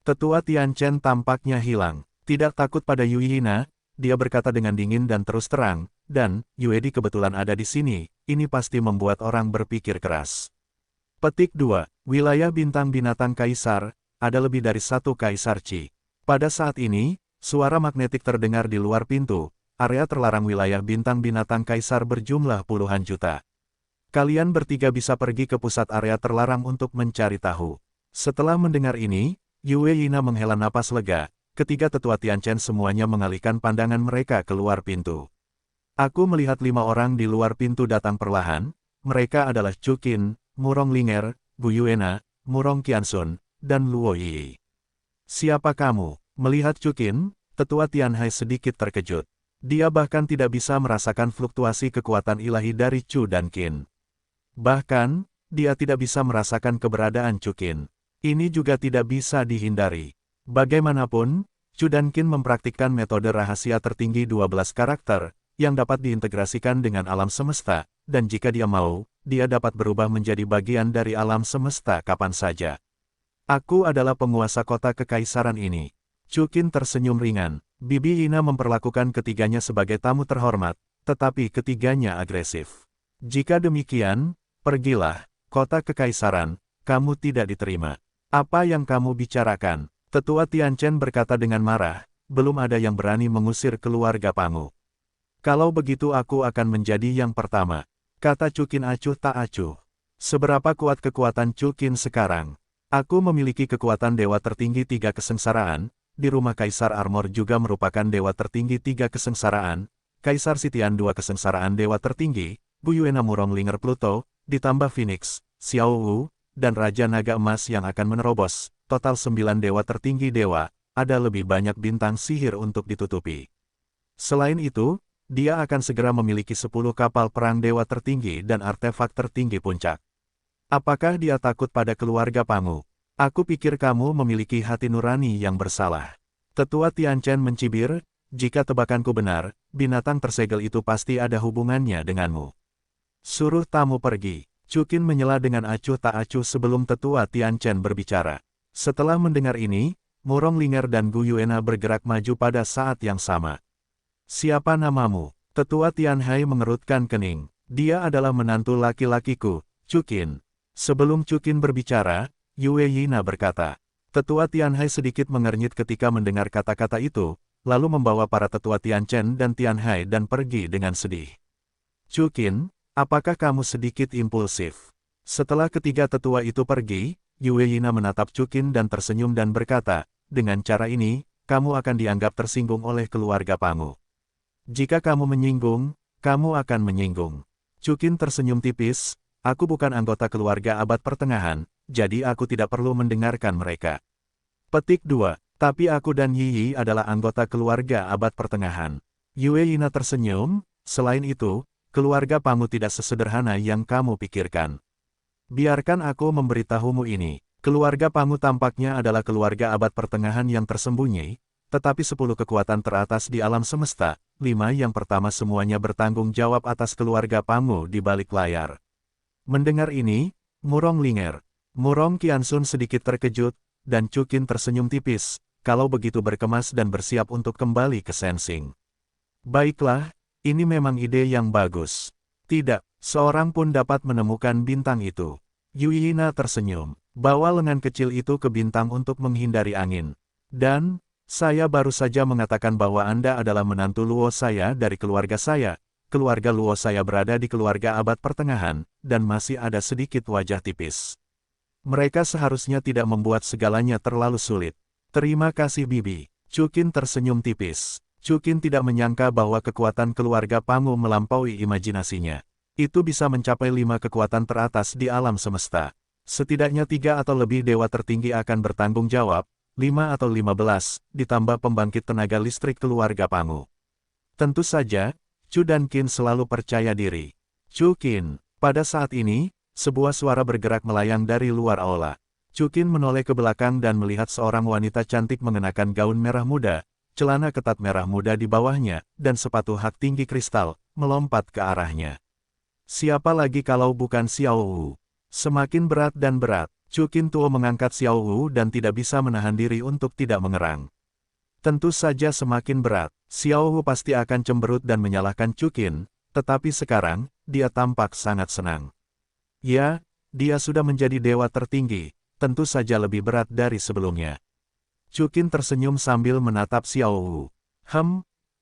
Tetua Tian Chen tampaknya hilang, tidak takut pada Yue Yina, dia berkata dengan dingin dan terus terang, dan, Yue Di kebetulan ada di sini, ini pasti membuat orang berpikir keras. Petik 2. Wilayah bintang binatang Kaisar, ada lebih dari satu Kaisar Qi. Pada saat ini, suara magnetik terdengar di luar pintu, area terlarang wilayah bintang binatang Kaisar berjumlah puluhan juta. Kalian bertiga bisa pergi ke pusat area terlarang untuk mencari tahu. Setelah mendengar ini, Yue Yina menghela napas lega, ketiga tetua Tian Chen semuanya mengalihkan pandangan mereka keluar pintu. Aku melihat 5 orang di luar pintu datang perlahan, mereka adalah Chu Qin, Murong Linger, Bu Yuena, Murong Qianxun, dan Luo Yiyi. Siapa kamu? Melihat Chu Qin, tetua Tian Hai sedikit terkejut. Dia bahkan tidak bisa merasakan fluktuasi kekuatan ilahi dari Chu dan Qin. Bahkan, dia tidak bisa merasakan keberadaan Chu Qin. Ini juga tidak bisa dihindari. Bagaimanapun, Chu dan Qin mempraktikkan metode rahasia tertinggi 12 karakter, yang dapat diintegrasikan dengan alam semesta, dan jika dia mau, dia dapat berubah menjadi bagian dari alam semesta kapan saja. Aku adalah penguasa kota kekaisaran ini. Chu Qin tersenyum ringan. Bibi Yina memperlakukan ketiganya sebagai tamu terhormat, tetapi ketiganya agresif. Jika demikian, pergilah, kota kekaisaran, kamu tidak diterima. Apa yang kamu bicarakan? Tetua Tian Chen berkata dengan marah, belum ada yang berani mengusir keluarga Pangu. Kalau begitu aku akan menjadi yang pertama, kata Chu Qin acuh tak acuh. Seberapa kuat kekuatan Chu Qin sekarang? Aku memiliki kekuatan dewa tertinggi tiga kesengsaraan, di rumah Kaisar Armor juga merupakan dewa tertinggi tiga kesengsaraan, Kaisar Sitian 2 kesengsaraan dewa tertinggi, Bu Yuena Murong Linger Pluto, ditambah Phoenix, Xiao Wu, dan Raja Naga Emas yang akan menerobos, total 9 dewa tertinggi dewa, ada lebih banyak bintang sihir untuk ditutupi. Selain itu, dia akan segera memiliki 10 kapal perang dewa tertinggi dan artefak tertinggi puncak. Apakah dia takut pada keluarga Pangu? Aku pikir kamu memiliki hati nurani yang bersalah. Tetua Tianchen mencibir, jika tebakanku benar, binatang tersegel itu pasti ada hubungannya denganmu. Suruh tamu pergi. Cukin menyela dengan acuh tak acuh sebelum Tetua Tianchen berbicara. Setelah mendengar ini, Murong Linger dan Gu Yuena bergerak maju pada saat yang sama. Siapa namamu? Tetua Tianhai mengerutkan kening. Dia adalah menantu laki-lakiku, Cukin. Sebelum Cukin berbicara, Yue Yina berkata. Tetua Tianhai sedikit mengernyit ketika mendengar kata-kata itu, lalu membawa para tetua Tianchen dan Tianhai dan pergi dengan sedih. Cukin, apakah kamu sedikit impulsif? Setelah ketiga tetua itu pergi, Yue Yina menatap Cukin dan tersenyum dan berkata, dengan cara ini, kamu akan dianggap tersinggung oleh keluarga Pangu. Jika kamu menyinggung, kamu akan menyinggung. Cukin tersenyum tipis, aku bukan anggota keluarga abad pertengahan, jadi aku tidak perlu mendengarkan mereka. Petik 2. Tapi aku dan Yi adalah anggota keluarga abad pertengahan. Yue Yina tersenyum, selain itu, keluarga Pangu tidak sesederhana yang kamu pikirkan. Biarkan aku memberitahumu ini. Keluarga Pangu tampaknya adalah keluarga abad pertengahan yang tersembunyi, tetapi 10 kekuatan teratas di alam semesta, 5 yang pertama semuanya bertanggung jawab atas keluarga Pangu di balik layar. Mendengar ini, Murong Linger, Murong Qiansun sedikit terkejut, dan Cukin tersenyum tipis, kalau begitu berkemas dan bersiap untuk kembali ke Sensing. Baiklah, ini memang ide yang bagus. Tidak, seorang pun dapat menemukan bintang itu. Yue Yina tersenyum, bawa lengan kecil itu ke bintang untuk menghindari angin. Dan, saya baru saja mengatakan bahwa Anda adalah menantu Luo saya dari keluarga saya. Keluarga Luo saya berada di keluarga abad pertengahan, dan masih ada sedikit wajah tipis. Mereka seharusnya tidak membuat segalanya terlalu sulit. Terima kasih Bibi. Cukin tersenyum tipis. Cukin tidak menyangka bahwa kekuatan keluarga Pangu melampaui imajinasinya. Itu bisa mencapai 5 kekuatan teratas di alam semesta. Setidaknya 3 atau lebih dewa tertinggi akan bertanggung jawab, 5 atau 15, ditambah pembangkit tenaga listrik keluarga Pangu. Tentu saja, Chu dan Qin selalu percaya diri. Chu Qin, pada saat ini, sebuah suara bergerak melayang dari luar aula. Chu Qin menoleh ke belakang dan melihat seorang wanita cantik mengenakan gaun merah muda, celana ketat merah muda di bawahnya, dan sepatu hak tinggi kristal, melompat ke arahnya. Siapa lagi kalau bukan Xiao Wu? Semakin berat dan berat, Chu Qin Tuo mengangkat Xiao Wu dan tidak bisa menahan diri untuk tidak mengerang. Tentu saja semakin berat, Xiao Wu pasti akan cemberut dan menyalahkan Chu Qin, tetapi sekarang, dia tampak sangat senang. Ya, dia sudah menjadi dewa tertinggi, tentu saja lebih berat dari sebelumnya. Chu Qin tersenyum sambil menatap Xiao Wu.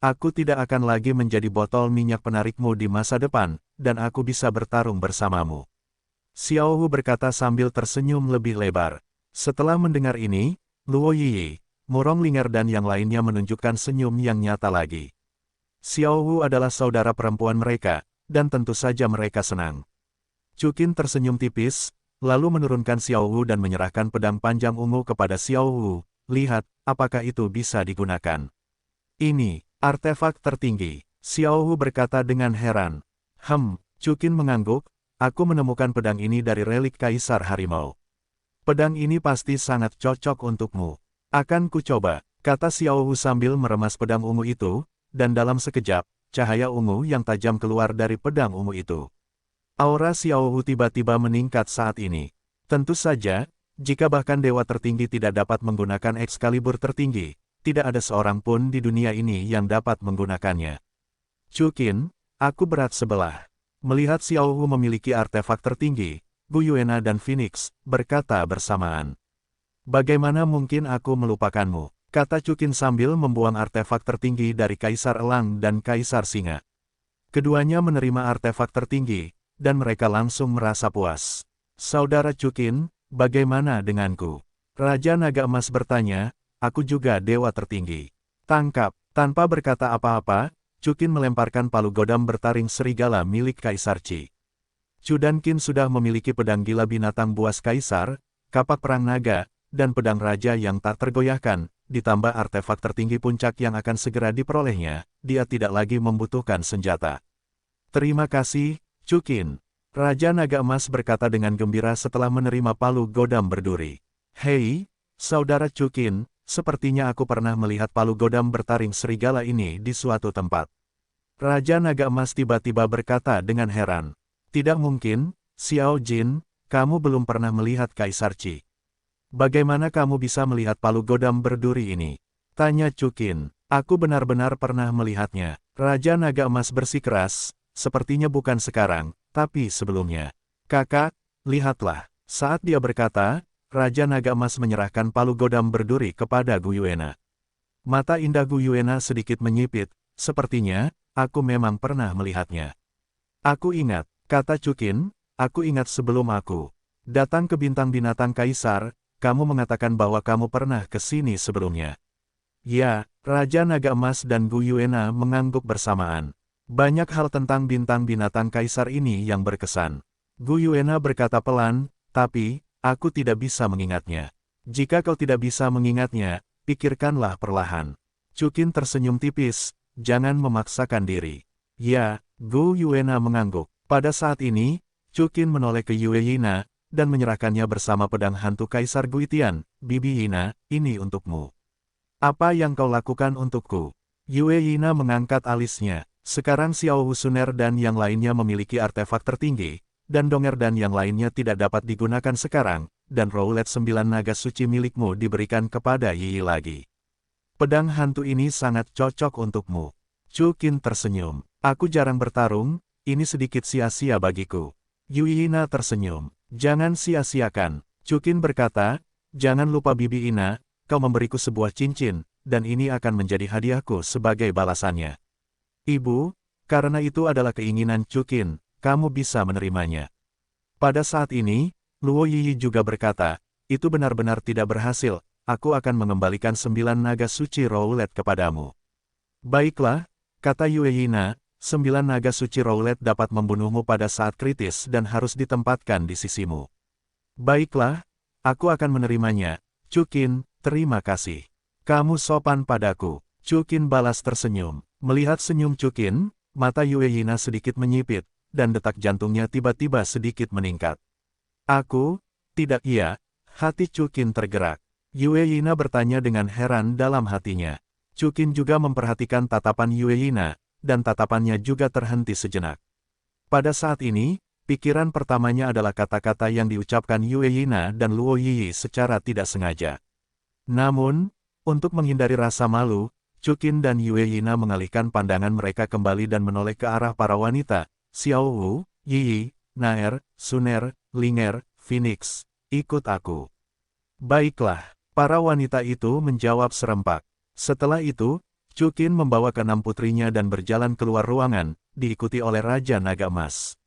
Aku tidak akan lagi menjadi botol minyak penarikmu di masa depan, dan aku bisa bertarung bersamamu. Xiao Wu berkata sambil tersenyum lebih lebar. Setelah mendengar ini, Luo Yi, Murong Linger dan yang lainnya menunjukkan senyum yang nyata lagi. Xiao Wu adalah saudara perempuan mereka, dan tentu saja mereka senang. Chu Qin tersenyum tipis, lalu menurunkan Xiao Wu dan menyerahkan pedang panjang ungu kepada Xiao Wu. Lihat, apakah itu bisa digunakan. Ini, artefak tertinggi, Xiao Wu berkata dengan heran. Chu Qin mengangguk, aku menemukan pedang ini dari relik Kaisar Harimau. Pedang ini pasti sangat cocok untukmu. Akan ku coba, kata Xiao Wu sambil meremas pedang ungu itu, dan dalam sekejap, cahaya ungu yang tajam keluar dari pedang ungu itu. Aura Xiao Wu tiba-tiba meningkat saat ini. Tentu saja, jika bahkan dewa tertinggi tidak dapat menggunakan Excalibur tertinggi, tidak ada seorang pun di dunia ini yang dapat menggunakannya. Chu Qin, aku berat sebelah. Melihat Xiao Wu memiliki artefak tertinggi, Gu Yuena dan Phoenix berkata bersamaan. Bagaimana mungkin aku melupakanmu, kata Chu Qin sambil membuang artefak tertinggi dari Kaisar Elang dan Kaisar Singa. Keduanya menerima artefak tertinggi, dan mereka langsung merasa puas. Saudara Chu Qin, bagaimana denganku? Raja Naga Emas bertanya, aku juga dewa tertinggi. Tangkap, tanpa berkata apa-apa, Chu Qin melemparkan palu godam bertaring serigala milik Kaisar Qi. Chu dan Qin sudah memiliki pedang gila binatang buas Kaisar, kapak perang naga, dan pedang raja yang tak tergoyahkan, ditambah artefak tertinggi puncak yang akan segera diperolehnya, dia tidak lagi membutuhkan senjata. Terima kasih, Chu Qin. Raja Naga Emas berkata dengan gembira setelah menerima palu godam berduri. Hei, Saudara Chukin, sepertinya aku pernah melihat palu godam bertaring serigala ini di suatu tempat. Raja Naga Emas tiba-tiba berkata dengan heran. Tidak mungkin, Xiao Jin, kamu belum pernah melihat Kaisar Qi. Bagaimana kamu bisa melihat palu godam berduri ini? Tanya Chukin. Aku benar-benar pernah melihatnya. Raja Naga Emas bersikeras, sepertinya bukan sekarang, tapi sebelumnya. Kakak, lihatlah. Saat dia berkata, Raja Naga Emas menyerahkan palu godam berduri kepada Gu Yuena. Mata indah Gu Yuena sedikit menyipit, sepertinya, aku memang pernah melihatnya. Aku ingat, kata Chukin, aku ingat sebelum aku datang ke Bintang Binatang Kaisar, kamu mengatakan bahwa kamu pernah ke sini sebelumnya. Ya, Raja Naga Emas dan Gu Yuena mengangguk bersamaan. Banyak hal tentang Bintang Binatang Kaisar ini yang berkesan. Gu Yuena berkata pelan, tapi, aku tidak bisa mengingatnya. Jika kau tidak bisa mengingatnya, pikirkanlah perlahan. Chukin tersenyum tipis, jangan memaksakan diri. Ya, Gu Yuena mengangguk. Pada saat ini, Chukin menoleh ke Yue Yina, dan menyerahkannya bersama pedang hantu Kaisar Guitian. Bibi Yina, ini untukmu. Apa yang kau lakukan untukku? Yue Yina mengangkat alisnya. Sekarang Xiao Husuner dan yang lainnya memiliki artefak tertinggi, dan Donger dan yang lainnya tidak dapat digunakan sekarang, dan Roulet 9 naga suci milikmu diberikan kepada Yi lagi. Pedang hantu ini sangat cocok untukmu. Chukin tersenyum. Aku jarang bertarung, ini sedikit sia-sia bagiku. Yue Yina tersenyum. Jangan sia-siakan. Chukin berkata, jangan lupa Bibi Ina, kau memberiku sebuah cincin, dan ini akan menjadi hadiahku sebagai balasannya. Ibu, karena itu adalah keinginan Chukin, kamu bisa menerimanya. Pada saat ini, Luo Yiyi juga berkata, itu benar-benar tidak berhasil, aku akan mengembalikan 9 naga suci Roulet kepadamu. Baiklah, kata Yue Yina, 9 naga suci Roulet dapat membunuhmu pada saat kritis dan harus ditempatkan di sisimu. Baiklah, aku akan menerimanya. Chukin, terima kasih. Kamu sopan padaku. Chukin balas tersenyum. Melihat senyum Chukin, mata Yue Yina sedikit menyipit, dan detak jantungnya tiba-tiba sedikit meningkat. Aku, tidak iya, hati Chukin tergerak. Yue Yina bertanya dengan heran dalam hatinya. Chukin juga memperhatikan tatapan Yue Yina, dan tatapannya juga terhenti sejenak. Pada saat ini, pikiran pertamanya adalah kata-kata yang diucapkan Yue Yina dan Luo Yiyi secara tidak sengaja. Namun, untuk menghindari rasa malu, Chukin dan Yue Yina mengalihkan pandangan mereka kembali dan menoleh ke arah para wanita, Xiao Wu, Yiyi, Naer, Suner, Linger, Phoenix, ikut aku. Baiklah, para wanita itu menjawab serempak. Setelah itu, Chukin membawa keenam putrinya dan berjalan keluar ruangan, diikuti oleh Raja Naga Emas.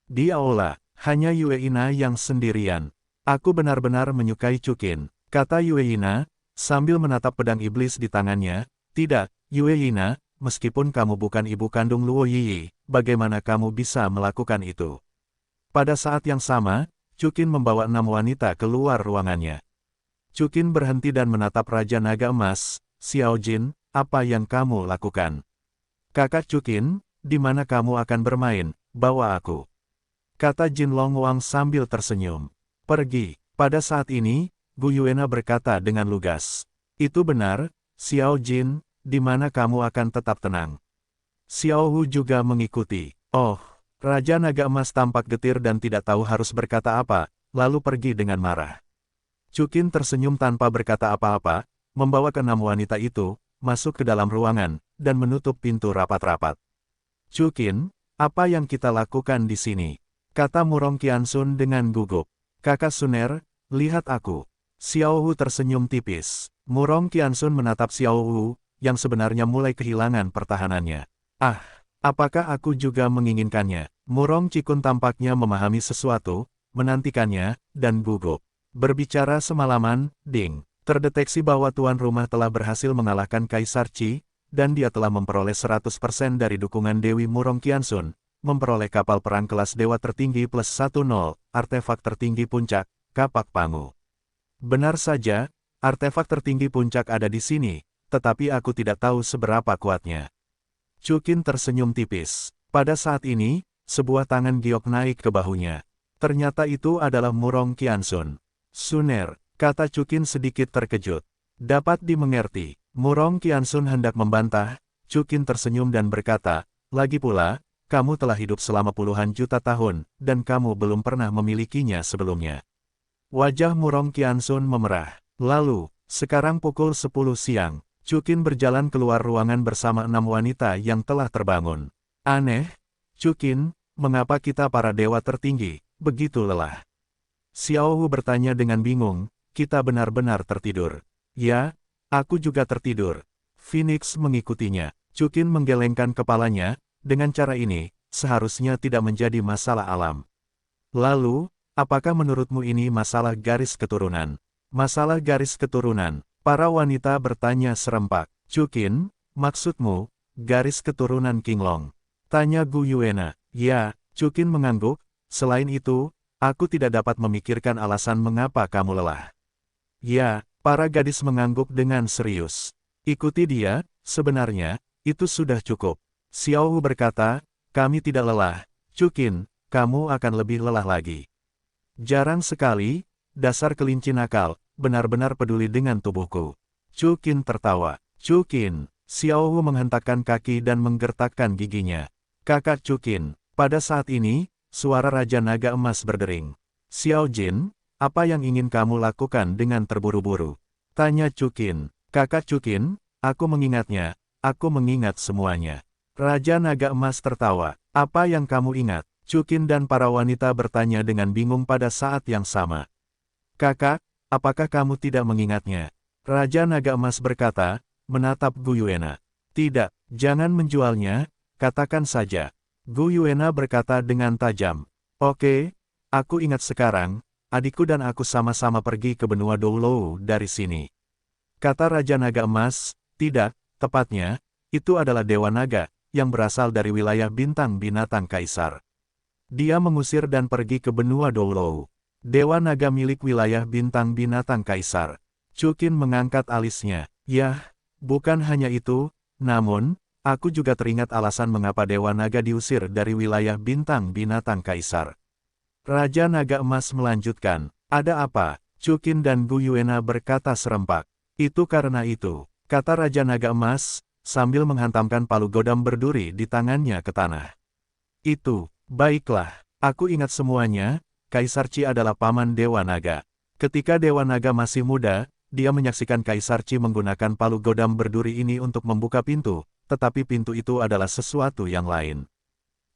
Di aula, hanya Yue Yina yang sendirian. Aku benar-benar menyukai Chukin, kata Yue Yina, sambil menatap pedang iblis di tangannya. Tidak, Yue Yina, meskipun kamu bukan ibu kandung Luo Yiyi, bagaimana kamu bisa melakukan itu? Pada saat yang sama, Chukin membawa 6 wanita keluar ruangannya. Chukin berhenti dan menatap Raja Naga Emas. Xiao Jin, apa yang kamu lakukan? Kakak Chukin, di mana kamu akan bermain? Bawa aku. Kata Jin Longwang sambil tersenyum. Pergi. Pada saat ini, Gu Yuena berkata dengan lugas. Itu benar, Xiao Jin, di mana kamu akan tetap tenang? Xiao Hu juga mengikuti. Oh, Raja Naga Emas tampak getir dan tidak tahu harus berkata apa, lalu pergi dengan marah. Chukin tersenyum tanpa berkata apa-apa, membawa ke-6 wanita itu, masuk ke dalam ruangan, dan menutup pintu rapat-rapat. Chukin, apa yang kita lakukan di sini? Kata Murong Qiansun dengan gugup. Kakak Suner, lihat aku. Xiao Hu tersenyum tipis. Murong Qiansun menatap Xiao Hu, yang sebenarnya mulai kehilangan pertahanannya. Ah, apakah aku juga menginginkannya? Murong Cikun tampaknya memahami sesuatu, menantikannya, dan gugup. Berbicara semalaman, ding. Terdeteksi bahwa tuan rumah telah berhasil mengalahkan Kaisar Qi, dan dia telah memperoleh 100% dari dukungan Dewi Murong Qiansun, memperoleh kapal perang kelas dewa tertinggi plus 10, artefak tertinggi puncak, kapak pangu. Benar saja, artefak tertinggi puncak ada di sini, tetapi aku tidak tahu seberapa kuatnya. Chukin tersenyum tipis. Pada saat ini, sebuah tangan giok naik ke bahunya. Ternyata itu adalah Murong Qiansun. Suner, kata Chukin sedikit terkejut. Dapat dimengerti, Murong Qiansun hendak membantah. Chukin tersenyum dan berkata, lagi pula, kamu telah hidup selama puluhan juta tahun, dan kamu belum pernah memilikinya sebelumnya. Wajah Murong Qiansun memerah. Lalu, sekarang pukul 10 siang, Chukin berjalan keluar ruangan bersama 6 wanita yang telah terbangun. Aneh, Chukin, mengapa kita para dewa tertinggi begitu lelah? Xiao Hu bertanya dengan bingung, kita benar-benar tertidur. Ya, aku juga tertidur. Phoenix mengikutinya. Chukin menggelengkan kepalanya, dengan cara ini, seharusnya tidak menjadi masalah alam. Lalu, apakah menurutmu ini masalah garis keturunan? Masalah garis keturunan? Para wanita bertanya serempak. Chukin, maksudmu, garis keturunan Qinglong? Tanya Gu Yuena. Ya, Chukin mengangguk, selain itu, aku tidak dapat memikirkan alasan mengapa kamu lelah. Ya, para gadis mengangguk dengan serius. Ikuti dia, sebenarnya, itu sudah cukup. Xiao Hu berkata, kami tidak lelah. Chukin, kamu akan lebih lelah lagi. Jarang sekali, dasar kelinci nakal, benar-benar peduli dengan tubuhku. Chukin tertawa. Chukin, Xiao Hu menghentakkan kaki dan menggertakkan giginya. Kakak Chukin, pada saat ini, suara Raja Naga Emas berdering. Xiao Jin, apa yang ingin kamu lakukan dengan terburu-buru? Tanya Chukin. Kakak Chukin, aku mengingatnya, aku mengingat semuanya. Raja Naga Emas tertawa. Apa yang kamu ingat? Chukin dan para wanita bertanya dengan bingung pada saat yang sama. Kakak, apakah kamu tidak mengingatnya? Raja Naga Emas berkata, menatap Gu Yuena. Tidak, jangan menjualnya, katakan saja. Gu Yuena berkata dengan tajam. Oke, aku ingat sekarang, adikku dan aku sama-sama pergi ke benua Doulou dari sini. Kata Raja Naga Emas, tidak, tepatnya, itu adalah Dewa Naga, yang berasal dari wilayah bintang binatang Kaisar. Dia mengusir dan pergi ke benua Doulou. Dewa Naga milik wilayah bintang binatang Kaisar. Chukin mengangkat alisnya. Yah, bukan hanya itu, namun, aku juga teringat alasan mengapa Dewa Naga diusir dari wilayah bintang binatang Kaisar. Raja Naga Emas melanjutkan. Ada apa? Chukin dan Gu Yuena berkata serempak. Itu karena itu, kata Raja Naga Emas, sambil menghantamkan palu godam berduri di tangannya ke tanah. Itu, baiklah, aku ingat semuanya. Kaisar Qi adalah paman Dewa Naga. Ketika Dewa Naga masih muda, dia menyaksikan Kaisar Qi menggunakan palu godam berduri ini untuk membuka pintu, tetapi pintu itu adalah sesuatu yang lain.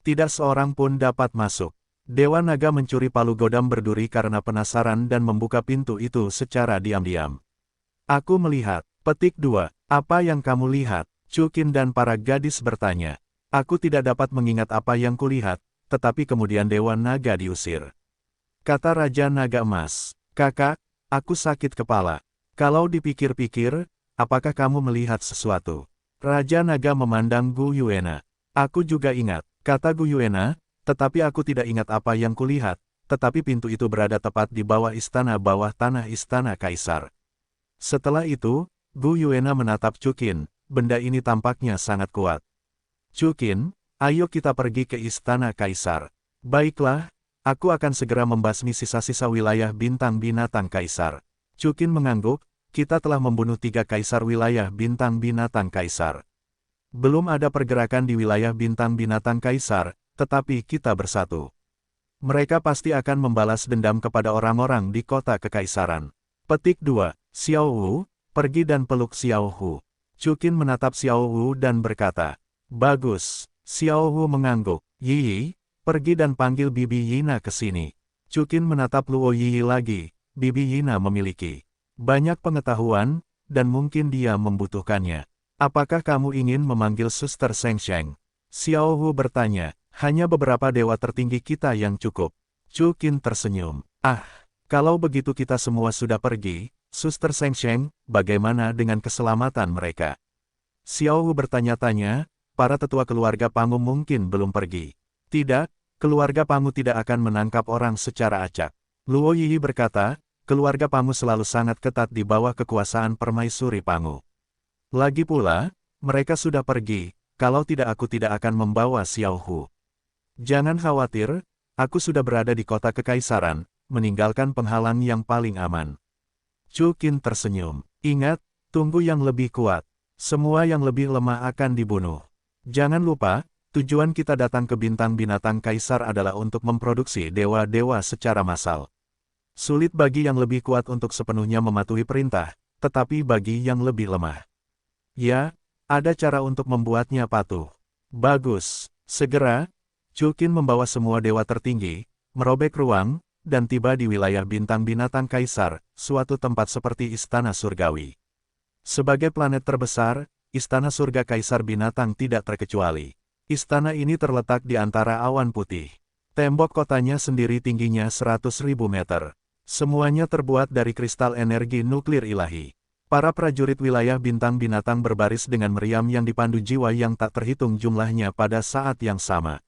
Tidak seorang pun dapat masuk. Dewa Naga mencuri palu godam berduri karena penasaran dan membuka pintu itu secara diam-diam. Aku melihat. Petik 2. Apa yang kamu lihat? Chukin dan para gadis bertanya. Aku tidak dapat mengingat apa yang kulihat, tetapi kemudian Dewa Naga diusir. Kata Raja Naga Emas, kakak, aku sakit kepala. Kalau dipikir-pikir, apakah kamu melihat sesuatu? Raja Naga memandang Gu Yuena. Aku juga ingat, kata Gu Yuena, tetapi aku tidak ingat apa yang kulihat, tetapi pintu itu berada tepat di bawah tanah istana Kaisar. Setelah itu, Gu Yuena menatap Chukin, benda ini tampaknya sangat kuat. Chukin, ayo kita pergi ke istana Kaisar. Baiklah. Aku akan segera membasmi sisa-sisa wilayah bintang binatang Kaisar. Chukin mengangguk, kita telah membunuh 3 kaisar wilayah bintang binatang Kaisar. Belum ada pergerakan di wilayah bintang binatang Kaisar, tetapi kita bersatu. Mereka pasti akan membalas dendam kepada orang-orang di kota kekaisaran. Petik 2. Xiao Hu, pergi dan peluk Xiao Hu. Chukin menatap Xiao Hu dan berkata, bagus. Xiao Hu mengangguk, Yi, pergi dan panggil Bibi Yina ke sini. Chukin menatap Luo Yi lagi. Bibi Yina memiliki banyak pengetahuan, dan mungkin dia membutuhkannya. Apakah kamu ingin memanggil Suster Sheng Sheng? Xiao Hu bertanya, hanya beberapa dewa tertinggi kita yang cukup. Chukin tersenyum. Ah, kalau begitu kita semua sudah pergi, Suster Sheng Sheng, bagaimana dengan keselamatan mereka? Xiao Hu bertanya-tanya, para tetua keluarga Pangu mungkin belum pergi. Tidak, keluarga Pangu tidak akan menangkap orang secara acak. Luo Yi berkata, keluarga Pangu selalu sangat ketat di bawah kekuasaan permaisuri Pangu. Lagi pula, mereka sudah pergi, kalau tidak aku tidak akan membawa Xiao Hu. Jangan khawatir, aku sudah berada di kota kekaisaran, meninggalkan penghalang yang paling aman. Chu Qin tersenyum. Ingat, tunggu yang lebih kuat. Semua yang lebih lemah akan dibunuh. Jangan lupa, tujuan kita datang ke bintang binatang kaisar adalah untuk memproduksi dewa-dewa secara massal. Sulit bagi yang lebih kuat untuk sepenuhnya mematuhi perintah, tetapi bagi yang lebih lemah. Ya, ada cara untuk membuatnya patuh. Bagus. Segera, Chu Qin membawa semua dewa tertinggi, merobek ruang, dan tiba di wilayah bintang binatang kaisar, suatu tempat seperti istana surgawi. Sebagai planet terbesar, istana surga kaisar binatang tidak terkecuali. Istana ini terletak di antara awan putih. Tembok kotanya sendiri tingginya 100.000 meter. Semuanya terbuat dari kristal energi nuklir ilahi. Para prajurit wilayah bintang binatang berbaris dengan meriam yang dipandu jiwa yang tak terhitung jumlahnya pada saat yang sama.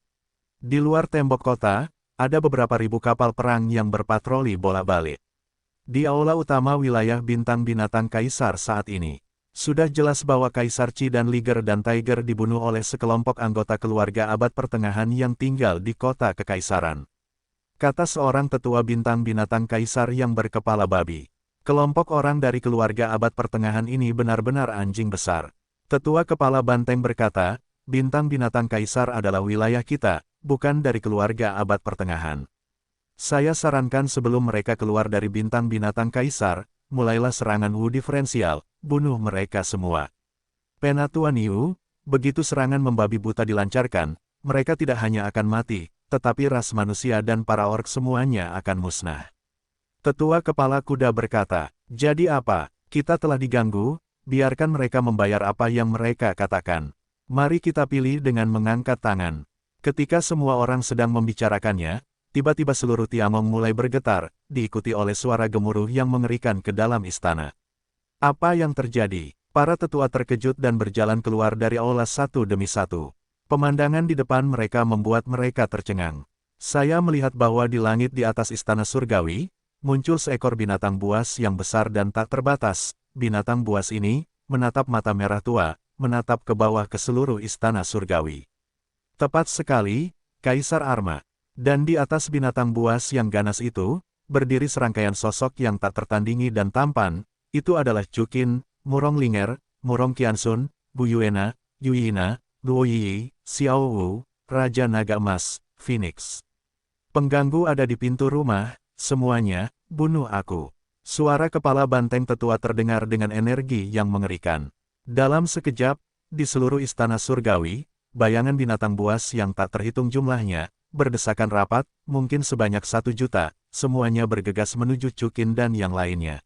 Di luar tembok kota, ada beberapa ribu kapal perang yang berpatroli bolak-balik. Di aula utama wilayah bintang binatang kaisar saat ini, sudah jelas bahwa Kaisar Qi dan Liger dan Tiger dibunuh oleh sekelompok anggota keluarga abad pertengahan yang tinggal di kota kekaisaran. Kata seorang tetua bintang binatang kaisar yang berkepala babi. Kelompok orang dari keluarga abad pertengahan ini benar-benar anjing besar. Tetua kepala banteng berkata, bintang binatang kaisar adalah wilayah kita, bukan dari keluarga abad pertengahan. Saya sarankan sebelum mereka keluar dari bintang binatang kaisar, mulailah serangan Wu diferensial, bunuh mereka semua. Penatua Niu, begitu serangan membabi buta dilancarkan, mereka tidak hanya akan mati, tetapi ras manusia dan para orc semuanya akan musnah. Tetua kepala kuda berkata, jadi apa, kita telah diganggu, biarkan mereka membayar apa yang mereka katakan. Mari kita pilih dengan mengangkat tangan. Ketika semua orang sedang membicarakannya, tiba-tiba seluruh Tiangong mulai bergetar, diikuti oleh suara gemuruh yang mengerikan ke dalam istana. Apa yang terjadi? Para tetua terkejut dan berjalan keluar dari aula satu demi satu. Pemandangan di depan mereka membuat mereka tercengang. Saya melihat bahwa di langit di atas istana surgawi, muncul seekor binatang buas yang besar dan tak terbatas. Binatang buas ini menatap mata merah tua, menatap ke bawah ke seluruh istana surgawi. Tepat sekali, Kaisar Arma. Dan di atas binatang buas yang ganas itu, berdiri serangkaian sosok yang tak tertandingi dan tampan. Itu adalah Chu Qin, Murong Linger, Murong Qianxun, Bu Yuena, Yu Yina, Luo Yi, Xiao Wu, Raja Naga Emas, Phoenix. Pengganggu ada di pintu rumah. Semuanya, bunuh aku. Suara kepala banteng tetua terdengar dengan energi yang mengerikan. Dalam sekejap, di seluruh istana surgawi, bayangan binatang buas yang tak terhitung jumlahnya, berdesakan rapat, mungkin sebanyak 1 juta, semuanya bergegas menuju Chu Qin dan yang lainnya.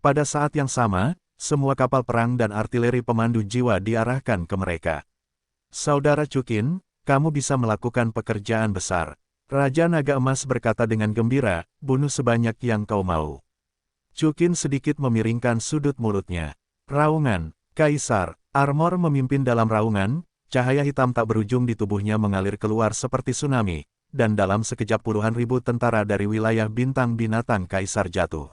Pada saat yang sama, semua kapal perang dan artileri pemandu jiwa diarahkan ke mereka. Saudara Chu Qin, kamu bisa melakukan pekerjaan besar. Raja Naga Emas berkata dengan gembira, bunuh sebanyak yang kau mau. Chu Qin sedikit memiringkan sudut mulutnya. Raungan, Kaisar, Armor memimpin dalam raungan, cahaya hitam tak berujung di tubuhnya mengalir keluar seperti tsunami, dan dalam sekejap puluhan ribu tentara dari wilayah bintang binatang Kaisar jatuh.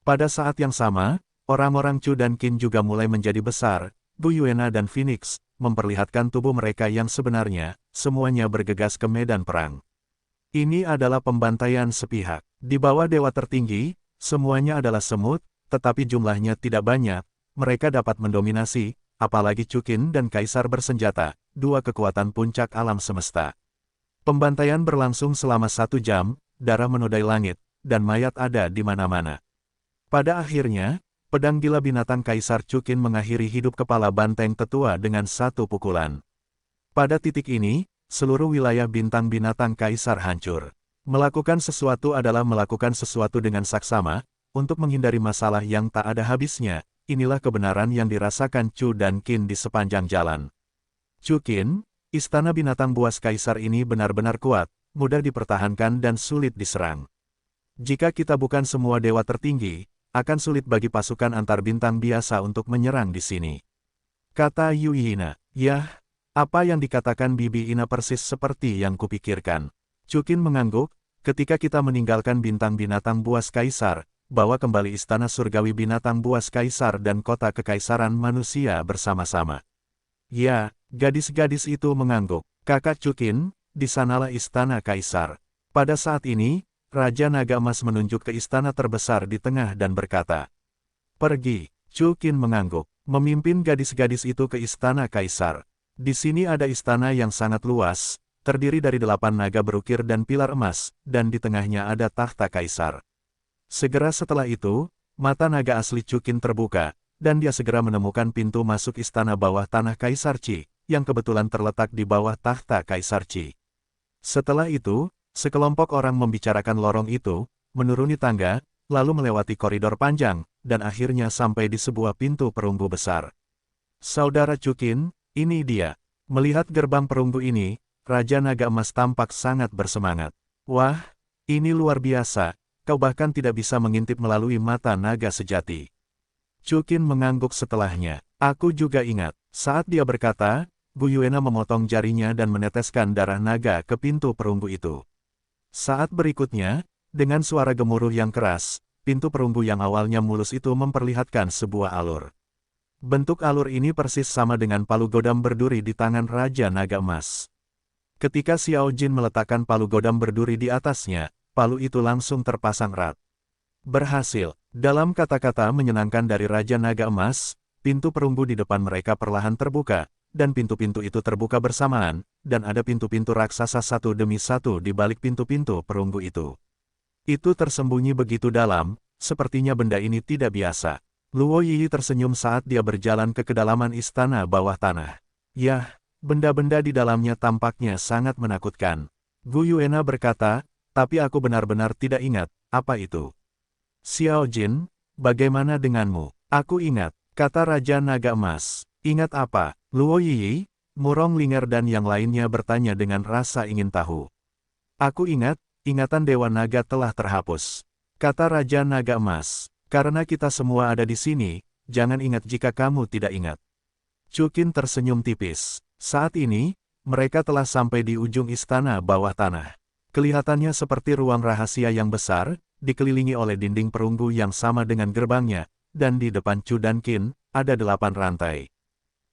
Pada saat yang sama, orang-orang Chu dan Qin juga mulai menjadi besar, Bu Yuena dan Phoenix, memperlihatkan tubuh mereka yang sebenarnya, semuanya bergegas ke medan perang. Ini adalah pembantaian sepihak. Di bawah dewa tertinggi, semuanya adalah semut, tetapi jumlahnya tidak banyak. Mereka dapat mendominasi, apalagi Chu Qin dan Kaisar bersenjata, dua kekuatan puncak alam semesta. Pembantaian berlangsung selama 1 jam, darah menodai langit, dan mayat ada di mana-mana. Pada akhirnya, pedang gila binatang Kaisar Chu Qin mengakhiri hidup kepala banteng tetua dengan 1 pukulan. Pada titik ini, seluruh wilayah bintang binatang Kaisar hancur. Melakukan sesuatu adalah melakukan sesuatu dengan saksama, untuk menghindari masalah yang tak ada habisnya. Inilah kebenaran yang dirasakan Chu dan Qin di sepanjang jalan. Chu Qin, istana binatang buas Kaisar ini benar-benar kuat, mudah dipertahankan dan sulit diserang. Jika kita bukan semua dewa tertinggi, akan sulit bagi pasukan antar bintang biasa untuk menyerang di sini. Kata Yu Yina, yah. Apa yang dikatakan Bibi Ina persis seperti yang kupikirkan. Chu Qin mengangguk, ketika kita meninggalkan bintang binatang buas Kaisar, bawa kembali istana surgawi binatang buas Kaisar dan kota kekaisaran manusia bersama-sama. Ya, gadis-gadis itu mengangguk. Kakak Chu Qin, di sanalah istana kaisar. Pada saat ini, Raja Naga Emas menunjuk ke istana terbesar di tengah dan berkata, "Pergi." Chu Qin mengangguk, memimpin gadis-gadis itu ke istana kaisar. Di sini ada istana yang sangat luas, terdiri dari 8 naga berukir dan pilar emas, dan di tengahnya ada takhta kaisar. Segera setelah itu, mata naga asli Chu Qin terbuka, dan dia segera menemukan pintu masuk istana bawah tanah Kaisar Qi, yang kebetulan terletak di bawah takhta Kaisar Qi. Setelah itu, sekelompok orang membicarakan lorong itu, menuruni tangga, lalu melewati koridor panjang, dan akhirnya sampai di sebuah pintu perunggu besar. "Saudara Chu Qin, ini dia." Melihat gerbang perunggu ini, Raja Naga Emas tampak sangat bersemangat. "Wah, ini luar biasa, kau bahkan tidak bisa mengintip melalui mata naga sejati." Chu Qin mengangguk setelahnya. "Aku juga ingat." Saat dia berkata, Gu Yuena memotong jarinya dan meneteskan darah naga ke pintu perunggu itu. Saat berikutnya, dengan suara gemuruh yang keras, pintu perunggu yang awalnya mulus itu memperlihatkan sebuah alur. Bentuk alur ini persis sama dengan palu godam berduri di tangan Raja Naga Emas. Ketika Xiao Jin meletakkan palu godam berduri di atasnya, palu itu langsung terpasang erat. "Berhasil." Dalam kata-kata menyenangkan dari Raja Naga Emas, pintu perunggu di depan mereka perlahan terbuka, dan pintu-pintu itu terbuka bersamaan, dan ada pintu-pintu raksasa satu demi satu di balik pintu-pintu perunggu itu. Itu tersembunyi begitu dalam, sepertinya benda ini tidak biasa. Luo Yiyi tersenyum saat dia berjalan ke kedalaman istana bawah tanah. "Yah, benda-benda di dalamnya tampaknya sangat menakutkan." Gu Yuena berkata, "Tapi aku benar-benar tidak ingat, apa itu?" "Xiao Jin, bagaimana denganmu?" "Aku ingat," kata Raja Naga Emas. "Ingat apa?" Luo Yiyi, Murong Linger dan yang lainnya bertanya dengan rasa ingin tahu. "Aku ingat, ingatan Dewa Naga telah terhapus," kata Raja Naga Emas. "Karena kita semua ada di sini, jangan ingat jika kamu tidak ingat." Chu Qin tersenyum tipis. Saat ini, mereka telah sampai di ujung istana bawah tanah. Kelihatannya seperti ruang rahasia yang besar, dikelilingi oleh dinding perunggu yang sama dengan gerbangnya, dan di depan Chu dan Qin, ada 8 rantai.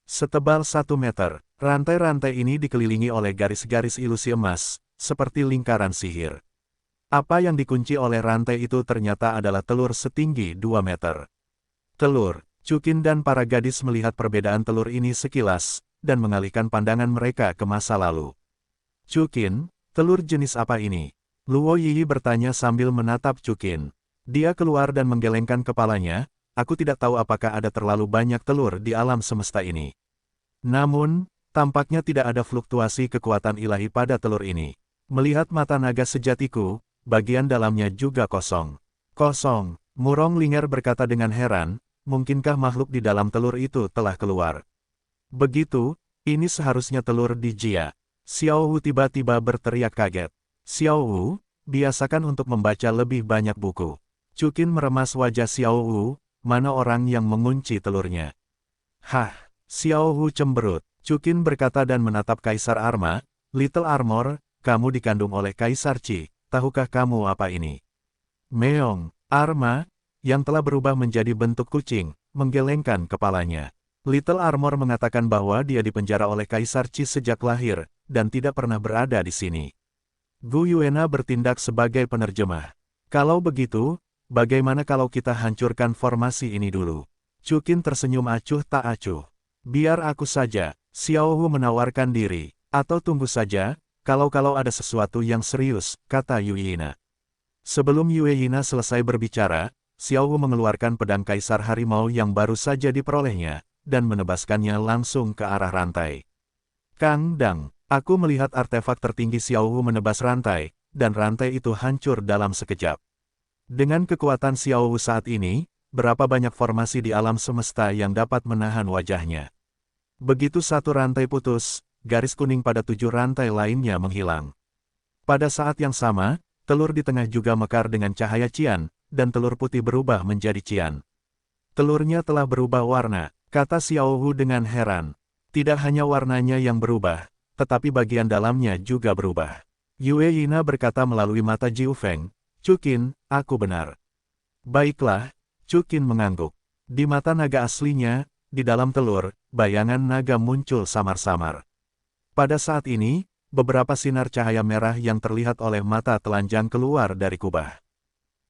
Setebal 1 meter, rantai-rantai ini dikelilingi oleh garis-garis ilusi emas, seperti lingkaran sihir. Apa yang dikunci oleh rantai itu ternyata adalah telur setinggi 2 meter. Telur. Chu Qin dan para gadis melihat perbedaan telur ini sekilas, dan mengalihkan pandangan mereka ke masa lalu. "Chu Qin, telur jenis apa ini?" Luo Yiyi bertanya sambil menatap Chu Qin. Dia keluar dan menggelengkan kepalanya, "Aku tidak tahu apakah ada terlalu banyak telur di alam semesta ini. Namun, tampaknya tidak ada fluktuasi kekuatan ilahi pada telur ini. Melihat mata naga sejatiku, bagian dalamnya juga kosong." "Kosong," Murong Linger berkata dengan heran, "mungkinkah makhluk di dalam telur itu telah keluar?" "Begitu, ini seharusnya telur di Jia." Xiao Wu tiba-tiba berteriak kaget. "Xiao Wu, biasakan untuk membaca lebih banyak buku." Chu Qin meremas wajah Xiao Wu, "Mana orang yang mengunci telurnya?" "Hah?" Xiao Wu cemberut. Chu Qin berkata dan menatap Kaisar Arma, "Little Armor, kamu dikandung oleh Kaisar Qi, tahukah kamu apa ini?" Meong, Arma, yang telah berubah menjadi bentuk kucing, menggelengkan kepalanya. Little Armor mengatakan bahwa dia dipenjara oleh Kaisar Qi sejak lahir, dan tidak pernah berada di sini. Gu Yuena bertindak sebagai penerjemah. "Kalau begitu, bagaimana kalau kita hancurkan formasi ini dulu?" Chu Qin tersenyum acuh tak acuh. "Biar aku saja," Xiao Wu menawarkan diri. "Atau tunggu saja, kalau ada sesuatu yang serius," kata Yueyina. Sebelum Yueyina selesai berbicara, Xiao Wu mengeluarkan pedang Kaisar Harimau yang baru saja diperolehnya, dan menebaskannya langsung ke arah rantai. "Kang Dang." Aku melihat artefak tertinggi Xiao Wu menebas rantai, dan rantai itu hancur dalam sekejap. Dengan kekuatan Xiao Wu saat ini, berapa banyak formasi di alam semesta yang dapat menahan wajahnya. Begitu satu rantai putus, garis kuning pada 7 rantai lainnya menghilang. Pada saat yang sama, telur di tengah juga mekar dengan cahaya cian, dan telur putih berubah menjadi cian. "Telurnya telah berubah warna," kata Xiao Wu dengan heran. "Tidak hanya warnanya yang berubah, tetapi bagian dalamnya juga berubah." Yueyina berkata melalui mata Jiu Feng, "Chu Qin, aku benar." "Baiklah," Chu Qin mengangguk. Di mata naga aslinya, di dalam telur, bayangan naga muncul samar-samar. Pada saat ini, beberapa sinar cahaya merah yang terlihat oleh mata telanjang keluar dari kubah.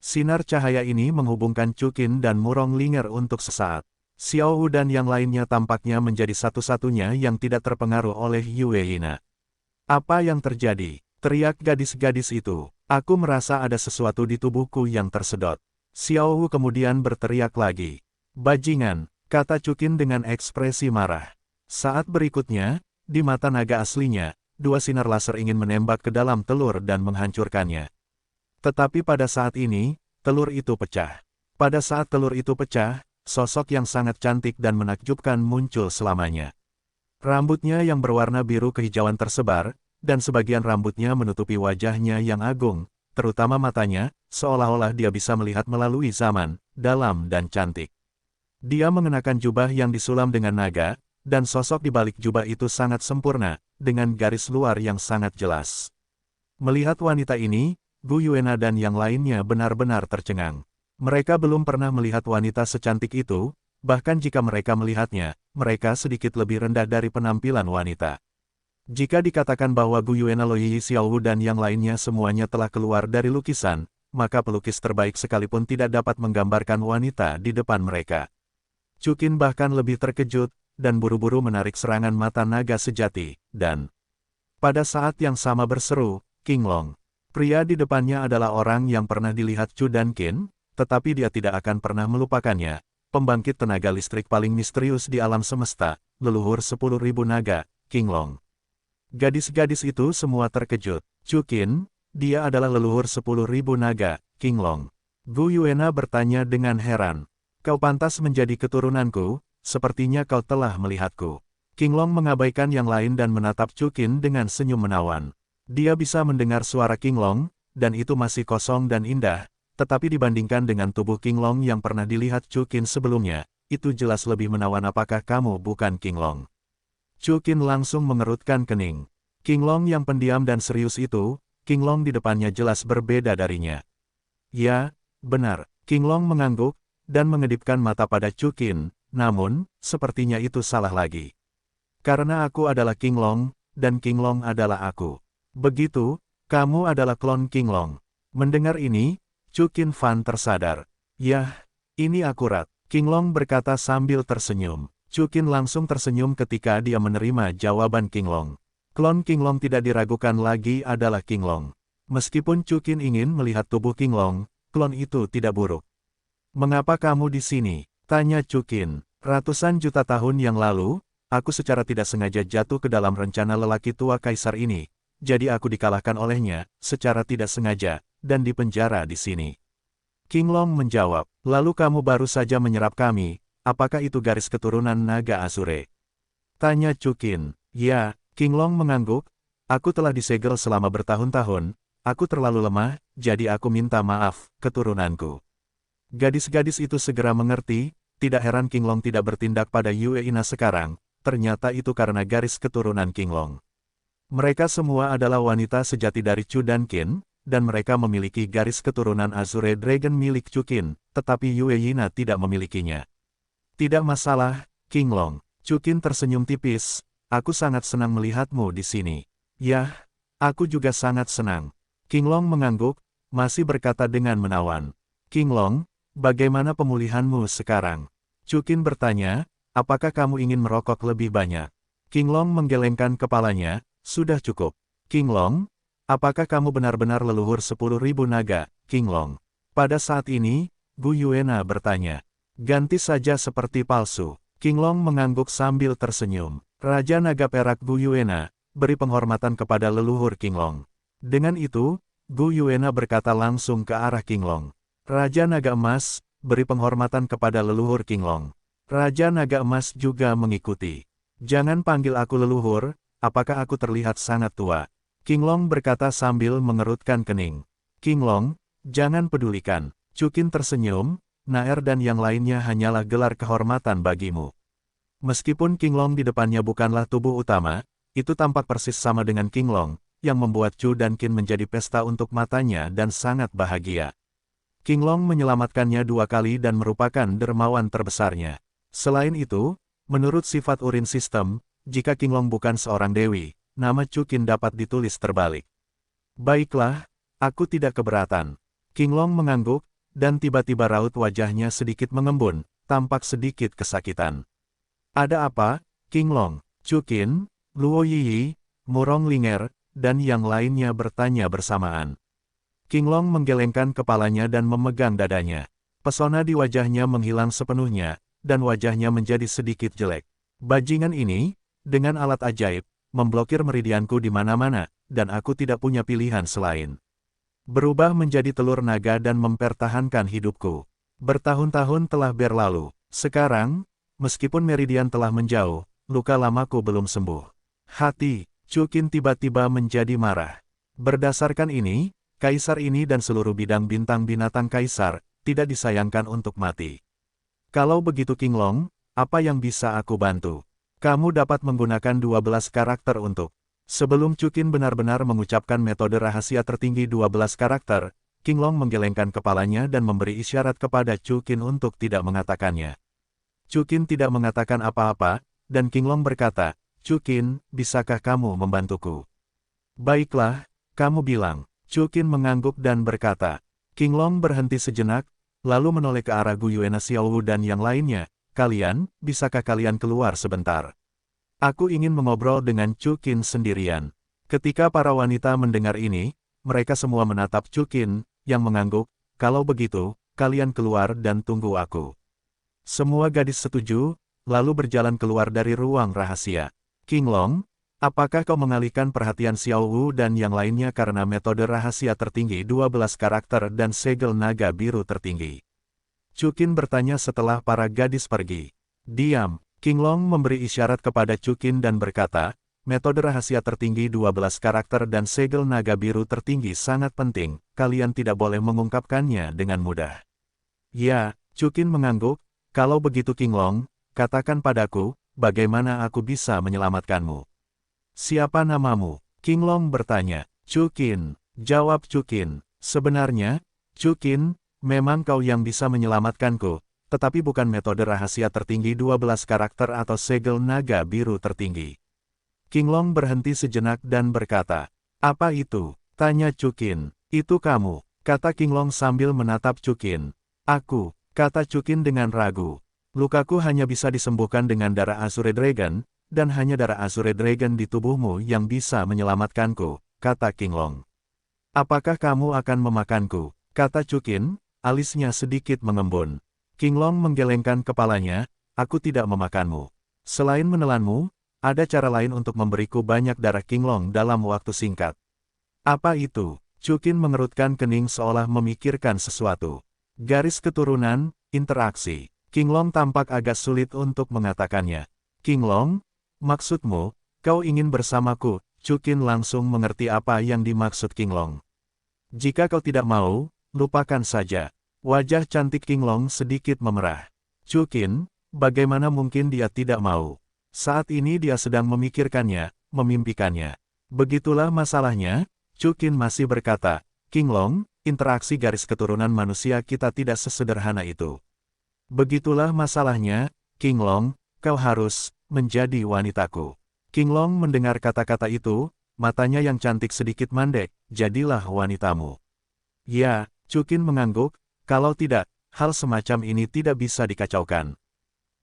Sinar cahaya ini menghubungkan Chukin dan Murong Linger untuk sesaat. Xiao Wu dan yang lainnya tampaknya menjadi satu-satunya yang tidak terpengaruh oleh Yue Yina. Apa yang terjadi? Teriak gadis-gadis itu. Aku merasa ada sesuatu di tubuhku yang tersedot. Xiao Wu kemudian berteriak lagi. Bajingan, kata Chukin dengan ekspresi marah. Saat berikutnya, di mata naga aslinya, dua sinar laser ingin menembak ke dalam telur dan menghancurkannya. Tetapi pada saat ini, telur itu pecah. Pada saat telur itu pecah, sosok yang sangat cantik dan menakjubkan muncul selamanya. Rambutnya yang berwarna biru kehijauan tersebar, dan sebagian rambutnya menutupi wajahnya yang agung, terutama matanya, seolah-olah dia bisa melihat melalui zaman, dalam dan cantik. Dia mengenakan jubah yang disulam dengan naga, dan sosok di balik jubah itu sangat sempurna, dengan garis luar yang sangat jelas. Melihat wanita ini, Gu Yuena dan yang lainnya benar-benar tercengang. Mereka belum pernah melihat wanita secantik itu, bahkan jika mereka melihatnya, mereka sedikit lebih rendah dari penampilan wanita. Jika dikatakan bahwa Gu Yuena, Lo Yi Xiao Wu dan yang lainnya semuanya telah keluar dari lukisan, maka pelukis terbaik sekalipun tidak dapat menggambarkan wanita di depan mereka. Chukin bahkan lebih terkejut, dan buru-buru menarik serangan mata naga sejati, dan pada saat yang sama berseru, King Long. Pria di depannya adalah orang yang pernah dilihat Chu dan Qin, tetapi dia tidak akan pernah melupakannya. Pembangkit tenaga listrik paling misterius di alam semesta, leluhur 10.000 naga, King Long. Gadis-gadis itu semua terkejut. Chu Qin, dia adalah leluhur 10.000 naga, King Long. Gu Yuena bertanya dengan heran. Kau pantas menjadi keturunanku, sepertinya kau telah melihatku. King Long mengabaikan yang lain dan menatap Chu Qin dengan senyum menawan. Dia bisa mendengar suara King Long, dan itu masih kosong dan indah, tetapi dibandingkan dengan tubuh King Long yang pernah dilihat Chu Qin sebelumnya, itu jelas lebih menawan. Apakah kamu bukan King Long? Chu Qin langsung mengerutkan kening. King Long yang pendiam dan serius itu, King Long di depannya jelas berbeda darinya. Ya, benar, King Long mengangguk, dan mengedipkan mata pada Chu Qin, namun, sepertinya itu salah lagi. Karena aku adalah King Long, dan King Long adalah aku. Begitu, kamu adalah klon King Long. Mendengar ini, Chu Qin Fan tersadar. Yah, ini akurat, King Long berkata sambil tersenyum. Chu Qin langsung tersenyum ketika dia menerima jawaban King Long. Klon King Long tidak diragukan lagi adalah King Long. Meskipun Chu Qin ingin melihat tubuh King Long, klon itu tidak buruk. Mengapa kamu di sini? Tanya Chu Qin. Ratusan juta tahun yang lalu, aku secara tidak sengaja jatuh ke dalam rencana lelaki tua kaisar ini. Jadi aku dikalahkan olehnya, secara tidak sengaja, dan dipenjara di sini. King Long menjawab, lalu kamu baru saja menyerap kami, apakah itu garis keturunan naga Azure? Tanya Chu Qin. Ya, King Long mengangguk, aku telah disegel selama bertahun-tahun, aku terlalu lemah, jadi aku minta maaf, keturunanku. Gadis-gadis itu segera mengerti, tidak heran King Long tidak bertindak pada Yue Ina sekarang, ternyata itu karena garis keturunan King Long. Mereka semua adalah wanita sejati dari Chu dan Qin, dan mereka memiliki garis keturunan Azure Dragon milik Chu Qin, tetapi Yue Ina tidak memilikinya. Tidak masalah, King Long. Chu Qin tersenyum tipis, aku sangat senang melihatmu di sini. Yah, aku juga sangat senang. King Long mengangguk, masih berkata dengan menawan. King Long, bagaimana pemulihanmu sekarang? Chu Qin bertanya, apakah kamu ingin merokok lebih banyak? King Long menggelengkan kepalanya, sudah cukup. King Long, apakah kamu benar-benar leluhur 10.000 naga, King Long? Pada saat ini, Gu Yuena bertanya. Ganti saja seperti palsu. King Long mengangguk sambil tersenyum. Raja Naga Perak Gu Yuena, beri penghormatan kepada leluhur King Long. Dengan itu, Gu Yuena berkata langsung ke arah King Long. Raja Naga Emas, beri penghormatan kepada leluhur King Long. Raja Naga Emas juga mengikuti. Jangan panggil aku leluhur, apakah aku terlihat sangat tua? King Long berkata sambil mengerutkan kening. King Long, jangan pedulikan. Chu Qin tersenyum, Naer dan yang lainnya hanyalah gelar kehormatan bagimu. Meskipun King Long di depannya bukanlah tubuh utama, itu tampak persis sama dengan King Long, yang membuat Chu dan Qin menjadi pesta untuk matanya dan sangat bahagia. King Long menyelamatkannya 2 kali dan merupakan dermawan terbesarnya. Selain itu, menurut sifat urin sistem, jika King Long bukan seorang dewi, nama Chukin dapat ditulis terbalik. Baiklah, aku tidak keberatan. Qinglong mengangguk, dan tiba-tiba raut wajahnya sedikit mengembun, tampak sedikit kesakitan. Ada apa, Qinglong? Chukin, Luo Yiyi, Murong Linger, dan yang lainnya bertanya bersamaan. Qinglong menggelengkan kepalanya dan memegang dadanya. Pesona di wajahnya menghilang sepenuhnya, dan wajahnya menjadi sedikit jelek. Bajingan ini, dengan alat ajaib, memblokir meridianku di mana-mana, dan aku tidak punya pilihan selain berubah menjadi telur naga dan mempertahankan hidupku. Bertahun-tahun telah berlalu. Sekarang, meskipun meridian telah menjauh, luka lamaku belum sembuh. Hati Chukin tiba-tiba menjadi marah. Berdasarkan ini, kaisar ini dan seluruh bidang bintang binatang kaisar, tidak disayangkan untuk mati. Kalau begitu Qinglong, apa yang bisa aku bantu? Kamu dapat menggunakan 12 karakter untuk. Sebelum Chukin benar-benar mengucapkan metode rahasia tertinggi 12 karakter, Qinglong menggelengkan kepalanya dan memberi isyarat kepada Chukin untuk tidak mengatakannya. Chukin tidak mengatakan apa-apa, dan Qinglong berkata, Chukin, bisakah kamu membantuku? Baiklah, kamu bilang. Chukin mengangguk dan berkata. Qinglong berhenti sejenak, lalu menoleh ke arah Gu Yuena Xiaowu dan yang lainnya. Kalian, bisakah kalian keluar sebentar? Aku ingin mengobrol dengan Chukin sendirian. Ketika para wanita mendengar ini, mereka semua menatap Chukin, yang mengangguk, kalau begitu, kalian keluar dan tunggu aku. Semua gadis setuju, lalu berjalan keluar dari ruang rahasia. Qinglong, apakah kau mengalihkan perhatian Xiaowu dan yang lainnya karena metode rahasia tertinggi 12 karakter dan segel naga biru tertinggi? Chukin bertanya setelah para gadis pergi. Diam. Qinglong memberi isyarat kepada Chukin dan berkata, metode rahasia tertinggi 12 karakter dan segel naga biru tertinggi sangat penting, kalian tidak boleh mengungkapkannya dengan mudah. Ya, Chukin mengangguk, kalau begitu Qinglong, katakan padaku, bagaimana aku bisa menyelamatkanmu? Siapa namamu? Qinglong bertanya. Chukin, jawab Chukin. Sebenarnya, Chukin, memang kau yang bisa menyelamatkanku, tetapi bukan metode rahasia tertinggi 12 karakter atau segel naga biru tertinggi. Qinglong berhenti sejenak dan berkata, apa itu? Tanya Chukin. Itu kamu, kata Qinglong sambil menatap Chukin. Aku, kata Chukin dengan ragu. Lukaku hanya bisa disembuhkan dengan darah Azure Dragon, dan hanya darah Azure Dragon di tubuhmu yang bisa menyelamatkanku, kata Qinglong. Apakah kamu akan memakanku? Kata Chukin, alisnya sedikit mengembun. Qinglong menggelengkan kepalanya, aku tidak memakanmu. Selain menelanmu, ada cara lain untuk memberiku banyak darah Qinglong dalam waktu singkat. Apa itu? Chukin mengerutkan kening seolah memikirkan sesuatu. Garis keturunan, interaksi. Qinglong tampak agak sulit untuk mengatakannya. Qinglong, maksudmu, kau ingin bersamaku? Chukin langsung mengerti apa yang dimaksud Qinglong. Jika kau tidak mau, lupakan saja. Wajah cantik Qinglong sedikit memerah. Chukin, bagaimana mungkin dia tidak mau? Saat ini dia sedang memikirkannya, memimpikannya. Begitulah masalahnya, Chukin masih berkata, Qinglong, interaksi garis keturunan manusia kita tidak sesederhana itu. Begitulah masalahnya, Qinglong, kau harus menjadi wanitaku. Qinglong mendengar kata-kata itu, matanya yang cantik sedikit mandek, jadilah wanitamu. Ya, Chukin mengangguk, kalau tidak, hal semacam ini tidak bisa dikacaukan.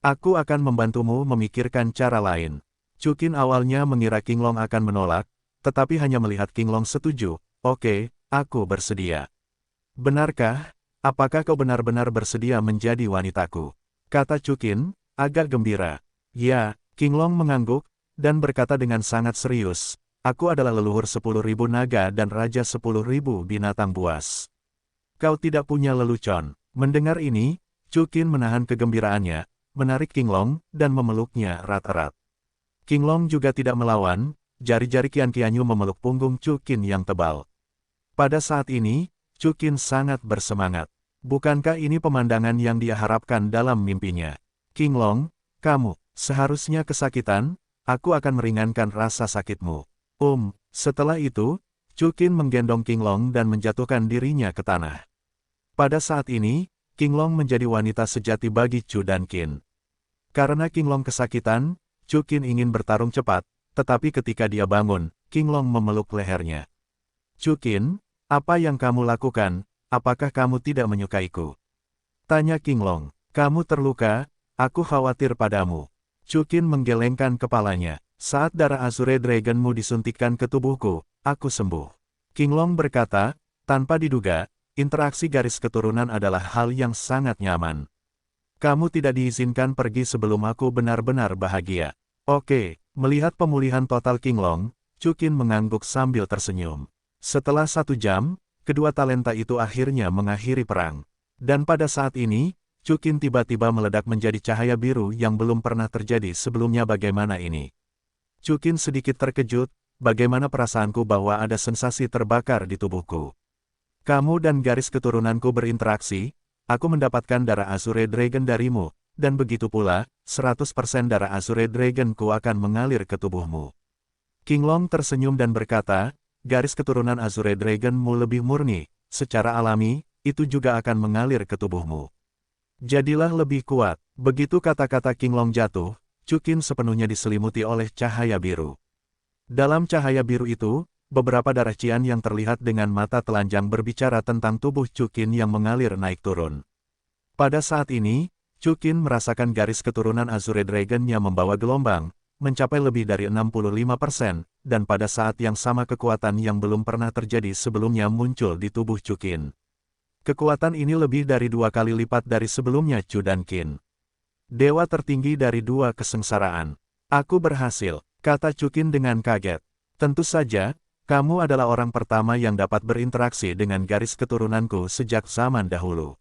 Aku akan membantumu memikirkan cara lain. Chukin awalnya mengira Qinglong akan menolak, tetapi hanya melihat Qinglong setuju. Oke, aku bersedia. Benarkah? Apakah kau benar-benar bersedia menjadi wanitaku? Kata Chukin, agak gembira. Ya, Qinglong mengangguk, dan berkata dengan sangat serius, aku adalah leluhur 10.000 naga dan raja 10.000 binatang buas. Kau tidak punya lelucon. Mendengar ini, Chukin menahan kegembiraannya, menarik Qinglong, dan memeluknya erat-erat. Qinglong juga tidak melawan, jari-jari Qian Qianyu memeluk punggung Chukin yang tebal. Pada saat ini, Chukin sangat bersemangat. Bukankah ini pemandangan yang dia harapkan dalam mimpinya? Qinglong, kamu, seharusnya kesakitan, aku akan meringankan rasa sakitmu. Setelah itu, Chukin menggendong Qinglong dan menjatuhkan dirinya ke tanah. Pada saat ini, Qinglong menjadi wanita sejati bagi Chu dan Qin. Karena Qinglong kesakitan, Chu Qin ingin bertarung cepat, tetapi ketika dia bangun, Qinglong memeluk lehernya. Chuqin, apa yang kamu lakukan? Apakah kamu tidak menyukaiku? Tanya Qinglong. Kamu terluka, aku khawatir padamu. Chuqin menggelengkan kepalanya. Saat darah Azure Dragonmu disuntikkan ke tubuhku, aku sembuh. Qinglong berkata, tanpa diduga, interaksi garis keturunan adalah hal yang sangat nyaman. Kamu tidak diizinkan pergi sebelum aku benar-benar bahagia. Oke, melihat pemulihan total Qinglong, Chuqin mengangguk sambil tersenyum. Setelah 1 jam, kedua talenta itu akhirnya mengakhiri perang. Dan pada saat ini, Chuqin tiba-tiba meledak menjadi cahaya biru yang belum pernah terjadi sebelumnya. Bagaimana ini? Chuqin sedikit terkejut, bagaimana perasaanku bahwa ada sensasi terbakar di tubuhku. Kamu dan garis keturunanku berinteraksi, aku mendapatkan darah Azure Dragon darimu, dan begitu pula, 100% darah Azure Dragonku akan mengalir ke tubuhmu. Qinglong tersenyum dan berkata, garis keturunan Azure Dragonmu lebih murni, secara alami, itu juga akan mengalir ke tubuhmu. Jadilah lebih kuat. Begitu kata-kata Qinglong jatuh, Chuqin sepenuhnya diselimuti oleh cahaya biru. Dalam cahaya biru itu, beberapa darah cian yang terlihat dengan mata telanjang berbicara tentang tubuh Chuqin yang mengalir naik turun. Pada saat ini, Chuqin merasakan garis keturunan Azure Dragon yang membawa gelombang, mencapai lebih dari 65%, dan pada saat yang sama kekuatan yang belum pernah terjadi sebelumnya muncul di tubuh Chuqin. Kekuatan ini lebih dari 2 kali lipat dari sebelumnya. Chu dan Qin, dewa tertinggi dari 2 kesengsaraan. Aku berhasil, kata Chuqin dengan kaget. Tentu saja, kamu adalah orang pertama yang dapat berinteraksi dengan garis keturunanku sejak zaman dahulu.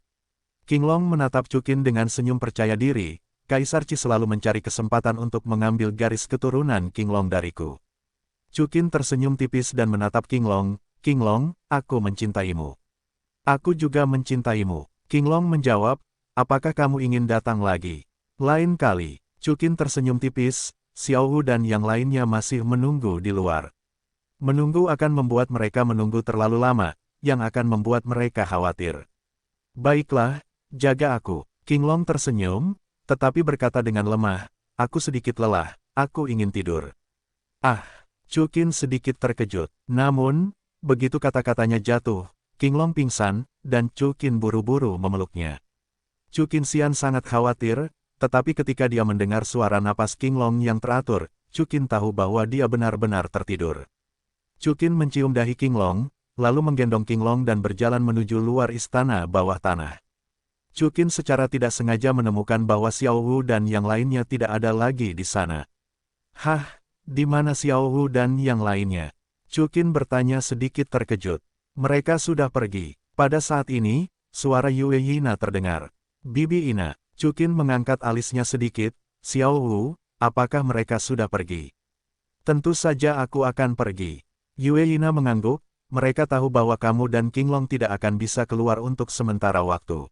Qinglong menatap Chuqin dengan senyum percaya diri. Kaisar Qi selalu mencari kesempatan untuk mengambil garis keturunan Qinglong dariku. Chuqin tersenyum tipis dan menatap Qinglong. Qinglong, aku mencintaimu. Aku juga mencintaimu. Qinglong menjawab, apakah kamu ingin datang lagi? Lain kali. Chuqin tersenyum tipis, Xiao Wu dan yang lainnya masih menunggu di luar. Menunggu akan membuat mereka menunggu terlalu lama, yang akan membuat mereka khawatir. Baiklah, jaga aku. Qinglong tersenyum, tetapi berkata dengan lemah, aku sedikit lelah, aku ingin tidur. Ah, Chuqin sedikit terkejut. Namun, begitu kata-katanya jatuh, Qinglong pingsan, dan Chuqin buru-buru memeluknya. Chu Qinxian sangat khawatir, tetapi ketika dia mendengar suara napas Qinglong yang teratur, Chuqin tahu bahwa dia benar-benar tertidur. Chuqin mencium dahi Qinglong, lalu menggendong Qinglong dan berjalan menuju luar istana bawah tanah. Chuqin secara tidak sengaja menemukan bahwa Xiao Wu dan yang lainnya tidak ada lagi di sana. Hah, di mana Xiao Wu dan yang lainnya? Chuqin bertanya sedikit terkejut. Mereka sudah pergi. Pada saat ini, suara Yue Yina terdengar. Bibi Ina. Chuqin mengangkat alisnya sedikit. Xiao Wu, apakah mereka sudah pergi? Tentu saja aku akan pergi. Yue Yina mengangguk, mereka tahu bahwa kamu dan Qinglong tidak akan bisa keluar untuk sementara waktu.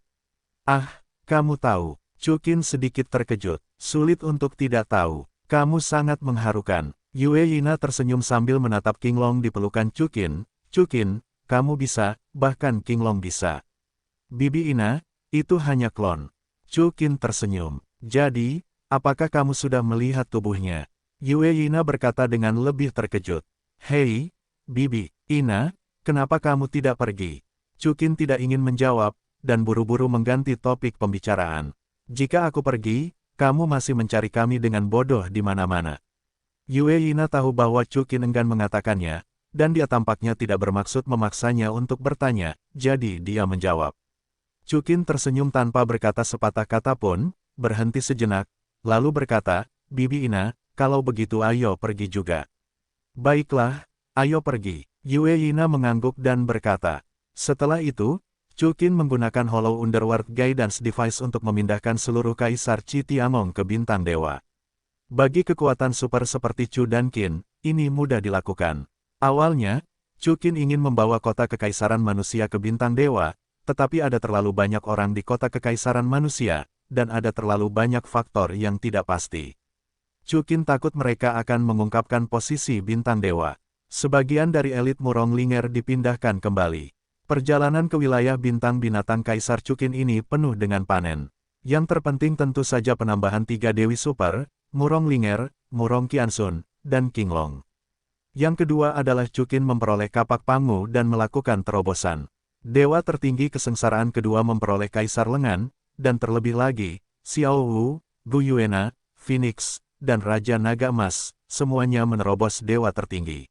Ah, kamu tahu. Chuqin sedikit terkejut. Sulit untuk tidak tahu. Kamu sangat mengharukan. Yue Yina tersenyum sambil menatap Qinglong di pelukan Chuqin. Chuqin, kamu bisa, bahkan Qinglong bisa. Bibi Ina, itu hanya klon. Chuqin tersenyum. Jadi, apakah kamu sudah melihat tubuhnya? Yue Yina berkata dengan lebih terkejut. Hei, Bibi Ina, kenapa kamu tidak pergi? Chuqin tidak ingin menjawab, dan buru-buru mengganti topik pembicaraan. Jika aku pergi, kamu masih mencari kami dengan bodoh di mana-mana. Yue Yina tahu bahwa Chuqin enggan mengatakannya, dan dia tampaknya tidak bermaksud memaksanya untuk bertanya, jadi dia menjawab. Chuqin tersenyum tanpa berkata sepatah kata pun, berhenti sejenak, lalu berkata, Bibi Ina, kalau begitu ayo pergi juga. Baiklah, ayo pergi. Yue Yina mengangguk dan berkata. Setelah itu, Chuqin menggunakan Hollow Underworld Guidance Device untuk memindahkan seluruh Kaisar Qi Tiangong ke Bintang Dewa. Bagi kekuatan super seperti Chu dan Qin, ini mudah dilakukan. Awalnya, Chuqin ingin membawa kota kekaisaran manusia ke Bintang Dewa, tetapi ada terlalu banyak orang di kota kekaisaran manusia, dan ada terlalu banyak faktor yang tidak pasti. Chuqin takut mereka akan mengungkapkan posisi Bintang Dewa. Sebagian dari elit Murong Linger dipindahkan kembali. Perjalanan ke wilayah bintang binatang Kaisar Chuqin ini penuh dengan panen. Yang terpenting tentu saja penambahan 3 Dewi Super, Murong Linger, Murong Qianxun, dan Qinglong. Yang kedua adalah Chuqin memperoleh kapak pangu dan melakukan terobosan. Dewa tertinggi kesengsaraan kedua memperoleh kaisar lengan, dan terlebih lagi, Xiao Wu, Gu Yuena, Phoenix, dan Raja Naga Emas, semuanya menerobos dewa tertinggi.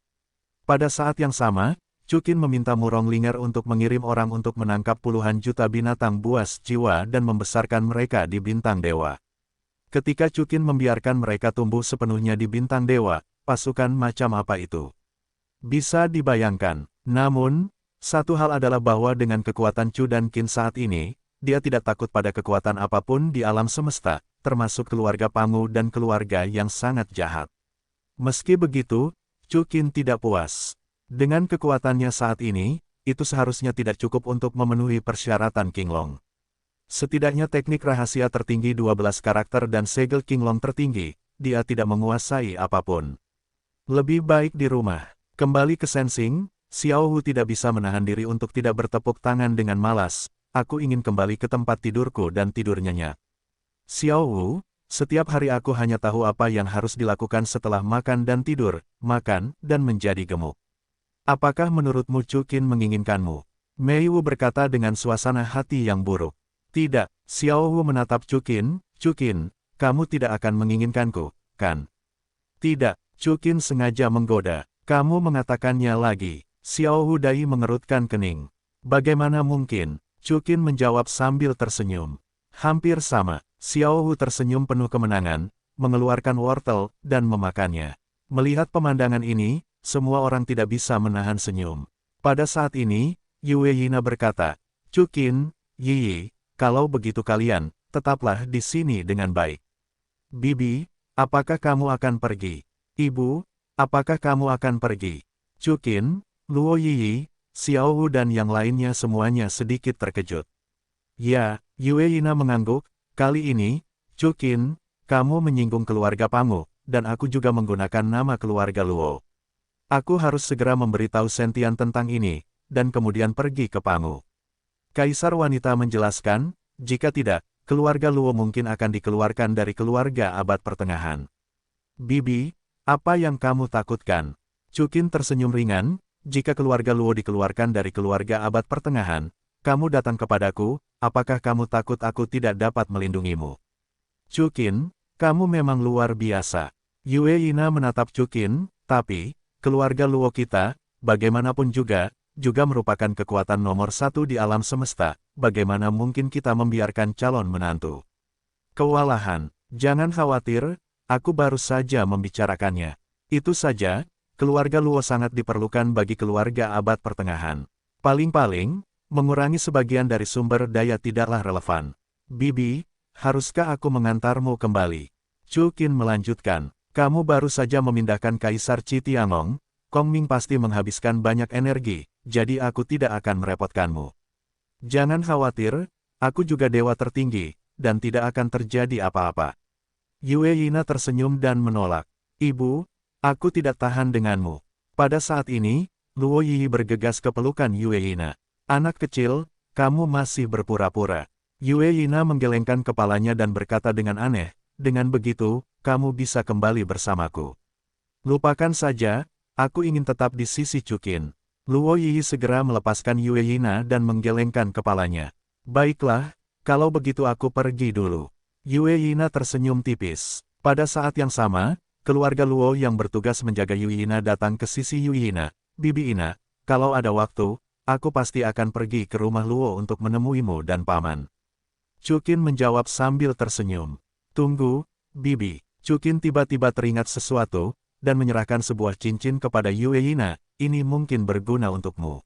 Pada saat yang sama, Chuqin meminta Murong Linger untuk mengirim orang untuk menangkap puluhan juta binatang buas jiwa dan membesarkan mereka di bintang dewa. Ketika Chuqin membiarkan mereka tumbuh sepenuhnya di bintang dewa, pasukan macam apa itu? Bisa dibayangkan. Namun, satu hal adalah bahwa dengan kekuatan Chu dan Qin saat ini, dia tidak takut pada kekuatan apapun di alam semesta, termasuk keluarga Pangu dan keluarga yang sangat jahat. Meski begitu, Chuqin tidak puas. Dengan kekuatannya saat ini, itu seharusnya tidak cukup untuk memenuhi persyaratan Qinglong. Setidaknya teknik rahasia tertinggi 12 karakter dan segel Qinglong tertinggi, dia tidak menguasai apapun. Lebih baik di rumah. Kembali ke Sensing, Xiao Hu tidak bisa menahan diri untuk tidak bertepuk tangan dengan malas. Aku ingin kembali ke tempat tidurku dan tidur nyenyak. Xiao Wu, setiap hari aku hanya tahu apa yang harus dilakukan setelah makan dan tidur, makan, dan menjadi gemuk. Apakah menurutmu Chuqin menginginkanmu? Mei Wu berkata dengan suasana hati yang buruk. Tidak, Xiao Wu menatap Chuqin. Chuqin, kamu tidak akan menginginkanku, kan? Tidak, Chuqin sengaja menggoda. Kamu mengatakannya lagi. Xiao Hu Dai mengerutkan kening. Bagaimana mungkin? Chuqin menjawab sambil tersenyum. Hampir sama, Xiao Hu tersenyum penuh kemenangan, mengeluarkan wortel, dan memakannya. Melihat pemandangan ini, semua orang tidak bisa menahan senyum. Pada saat ini, Yue Yina berkata, Chuqin, Yi, kalau begitu kalian, tetaplah di sini dengan baik. Bibi, apakah kamu akan pergi? Ibu, apakah kamu akan pergi? Chuqin, Luo Yi, Xiao Hu dan yang lainnya semuanya sedikit terkejut. Ya, Yue Yina mengangguk, kali ini, Chuqin, kamu menyinggung keluarga Pangu, dan aku juga menggunakan nama keluarga Luo. Aku harus segera memberitahu Sentian tentang ini, dan kemudian pergi ke Pangu. Kaisar wanita menjelaskan, jika tidak, keluarga Luo mungkin akan dikeluarkan dari keluarga abad pertengahan. Bibi, apa yang kamu takutkan? Chuqin tersenyum ringan, jika keluarga Luo dikeluarkan dari keluarga abad pertengahan, kamu datang kepadaku, apakah kamu takut aku tidak dapat melindungimu? Chuqin, kamu memang luar biasa. Yue Yina menatap Chuqin, tapi, keluarga Luo kita, bagaimanapun juga merupakan kekuatan nomor satu di alam semesta, bagaimana mungkin kita membiarkan calon menantu? Kewalahan, jangan khawatir, aku baru saja membicarakannya. Itu saja, keluarga Luo sangat diperlukan bagi keluarga abad pertengahan. Paling-paling, mengurangi sebagian dari sumber daya tidaklah relevan. Bibi, haruskah aku mengantarmu kembali? Chuqin melanjutkan. Kamu baru saja memindahkan Kaisar Qi Tiangong, Kong Ming pasti menghabiskan banyak energi, jadi aku tidak akan merepotkanmu. Jangan khawatir, aku juga dewa tertinggi, dan tidak akan terjadi apa-apa. Yue Yina tersenyum dan menolak. Ibu, aku tidak tahan denganmu. Pada saat ini, Luo Yi bergegas ke pelukan Yue Yina. Anak kecil, kamu masih berpura-pura. Yue Yina menggelengkan kepalanya dan berkata dengan aneh, dengan begitu, kamu bisa kembali bersamaku. Lupakan saja, aku ingin tetap di sisi Chuqin. Luo Yi segera melepaskan Yue Yina dan menggelengkan kepalanya. Baiklah, kalau begitu aku pergi dulu. Yue Yina tersenyum tipis. Pada saat yang sama, keluarga Luo yang bertugas menjaga Yue Yina datang ke sisi Yue Yina. Bibi Ina, kalau ada waktu, aku pasti akan pergi ke rumah Luo untuk menemuimu dan paman. Chuqin menjawab sambil tersenyum. Tunggu, Bibi. Chuqin tiba-tiba teringat sesuatu, dan menyerahkan sebuah cincin kepada Yue Yina, ini mungkin berguna untukmu.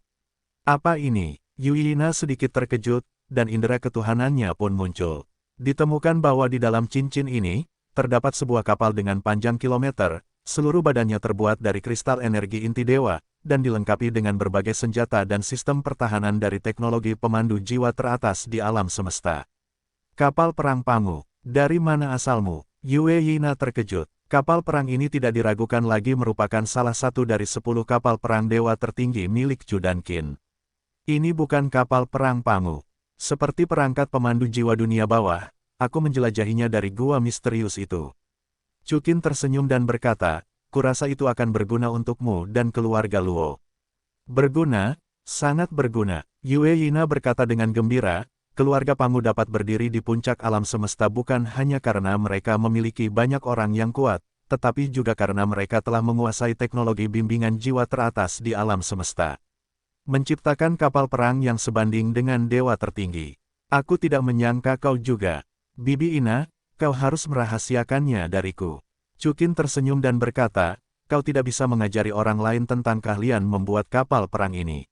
Apa ini? Yue Yina sedikit terkejut, dan indera ketuhanannya pun muncul. Ditemukan bahwa di dalam cincin ini, terdapat sebuah kapal dengan panjang kilometer, seluruh badannya terbuat dari kristal energi inti dewa, dan dilengkapi dengan berbagai senjata dan sistem pertahanan dari teknologi pemandu jiwa teratas di alam semesta. Kapal perang Pangu, dari mana asalmu? Yue Yina terkejut. Kapal perang ini tidak diragukan lagi merupakan salah satu dari 10 kapal perang dewa tertinggi milik Chu dan Qin. Ini bukan kapal perang Pangu. Seperti perangkat pemandu jiwa dunia bawah, aku menjelajahinya dari gua misterius itu. Chuqin tersenyum dan berkata, kurasa itu akan berguna untukmu dan keluarga Luo. Berguna, sangat berguna. Yue Yina berkata dengan gembira, keluarga Pangu dapat berdiri di puncak alam semesta bukan hanya karena mereka memiliki banyak orang yang kuat, tetapi juga karena mereka telah menguasai teknologi bimbingan jiwa teratas di alam semesta. Menciptakan kapal perang yang sebanding dengan dewa tertinggi. Aku tidak menyangka kau juga. Bibi Ina, kau harus merahasiakannya dariku. Cukin tersenyum dan berkata, kau tidak bisa mengajari orang lain tentang keahlian membuat kapal perang ini.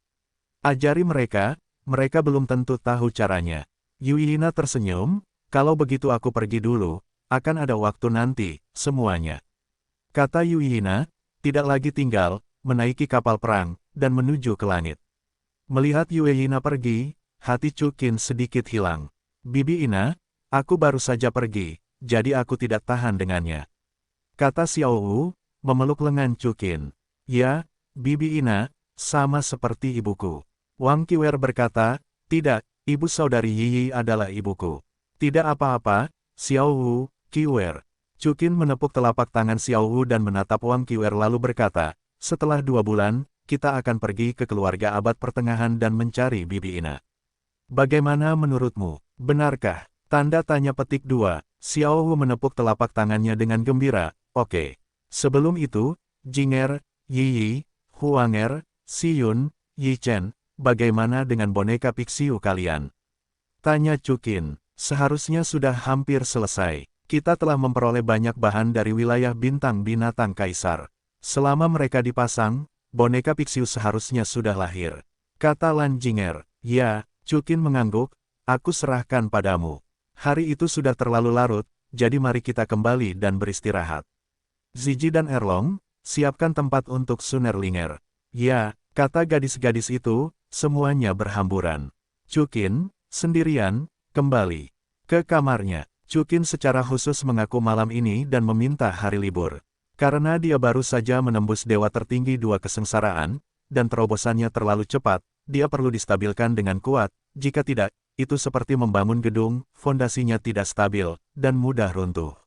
Ajari mereka, mereka belum tentu tahu caranya. Yue Yina tersenyum, kalau begitu aku pergi dulu, akan ada waktu nanti, semuanya. Kata Yue Yina, tidak lagi tinggal, menaiki kapal perang, dan menuju ke langit. Melihat Yue Yina pergi, hati Cukin sedikit hilang. Bibi Ina, aku baru saja pergi, jadi aku tidak tahan dengannya. Kata Xiao Wu, memeluk lengan Cukin. Ya, Bibi Ina, sama seperti ibuku. Wang Qiwer berkata, tidak, ibu saudari Yiyi adalah ibuku. Tidak apa-apa, Xiao Wu, Qiwer. Cukin menepuk telapak tangan Xiao Wu dan menatap Wang Qiwer lalu berkata, setelah 2 bulan, kita akan pergi ke keluarga abad pertengahan dan mencari Bibi Ina. Bagaimana menurutmu? Benarkah? Tanda tanya petik 2. Xiao Wu menepuk telapak tangannya dengan gembira. Oke. Sebelum itu, Jinger, Yiyi, Huanger, Xiyun, Yi Chen, bagaimana dengan boneka Pixiu kalian? Tanya Cukin. Seharusnya sudah hampir selesai. Kita telah memperoleh banyak bahan dari wilayah bintang binatang kaisar. Selama mereka dipasang, boneka Pixiu seharusnya sudah lahir. Kata Lan Jinger. Ya, Cukin mengangguk, aku serahkan padamu. Hari itu sudah terlalu larut, jadi mari kita kembali dan beristirahat. Ziji dan Erlong, siapkan tempat untuk Sunerlinger. Ya, kata gadis-gadis itu, semuanya berhamburan. Cukin, sendirian, kembali ke kamarnya. Cukin secara khusus mengaku malam ini dan meminta hari libur. Karena dia baru saja menembus dewa tertinggi 2 kesengsaraan, dan terobosannya terlalu cepat, dia perlu distabilkan dengan kuat, jika tidak, itu seperti membangun gedung, fondasinya tidak stabil, dan mudah runtuh.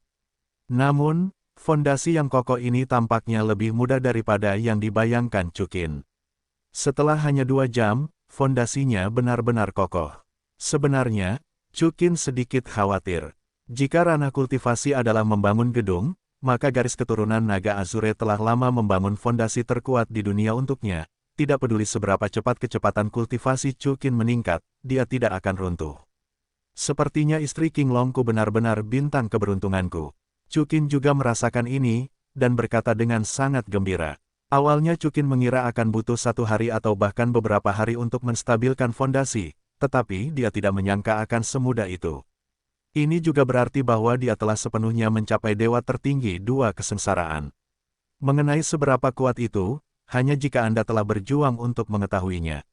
Namun, fondasi yang kokoh ini tampaknya lebih mudah daripada yang dibayangkan Cukin. Setelah hanya 2 jam, fondasinya benar-benar kokoh. Sebenarnya, Cukin sedikit khawatir. Jika ranah kultivasi adalah membangun gedung, maka garis keturunan naga Azure telah lama membangun fondasi terkuat di dunia untuknya. Tidak peduli seberapa cepat kecepatan kultivasi Cukin meningkat, dia tidak akan runtuh. Sepertinya istri King Longku benar-benar bintang keberuntunganku. Cukin juga merasakan ini, dan berkata dengan sangat gembira. Awalnya Cukin mengira akan butuh 1 hari atau bahkan beberapa hari untuk menstabilkan fondasi, tetapi dia tidak menyangka akan semudah itu. Ini juga berarti bahwa dia telah sepenuhnya mencapai dewa tertinggi 2 kesengsaraan. Mengenai seberapa kuat itu, hanya jika Anda telah berjuang untuk mengetahuinya.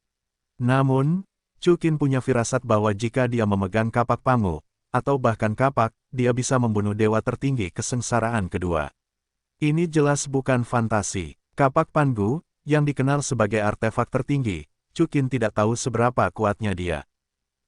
Namun, Cukin punya firasat bahwa jika dia memegang kapak Pangu, atau bahkan kapak, dia bisa membunuh dewa tertinggi kesengsaraan kedua. Ini jelas bukan fantasi. Kapak Pangu, yang dikenal sebagai artefak tertinggi, Cukin tidak tahu seberapa kuatnya dia.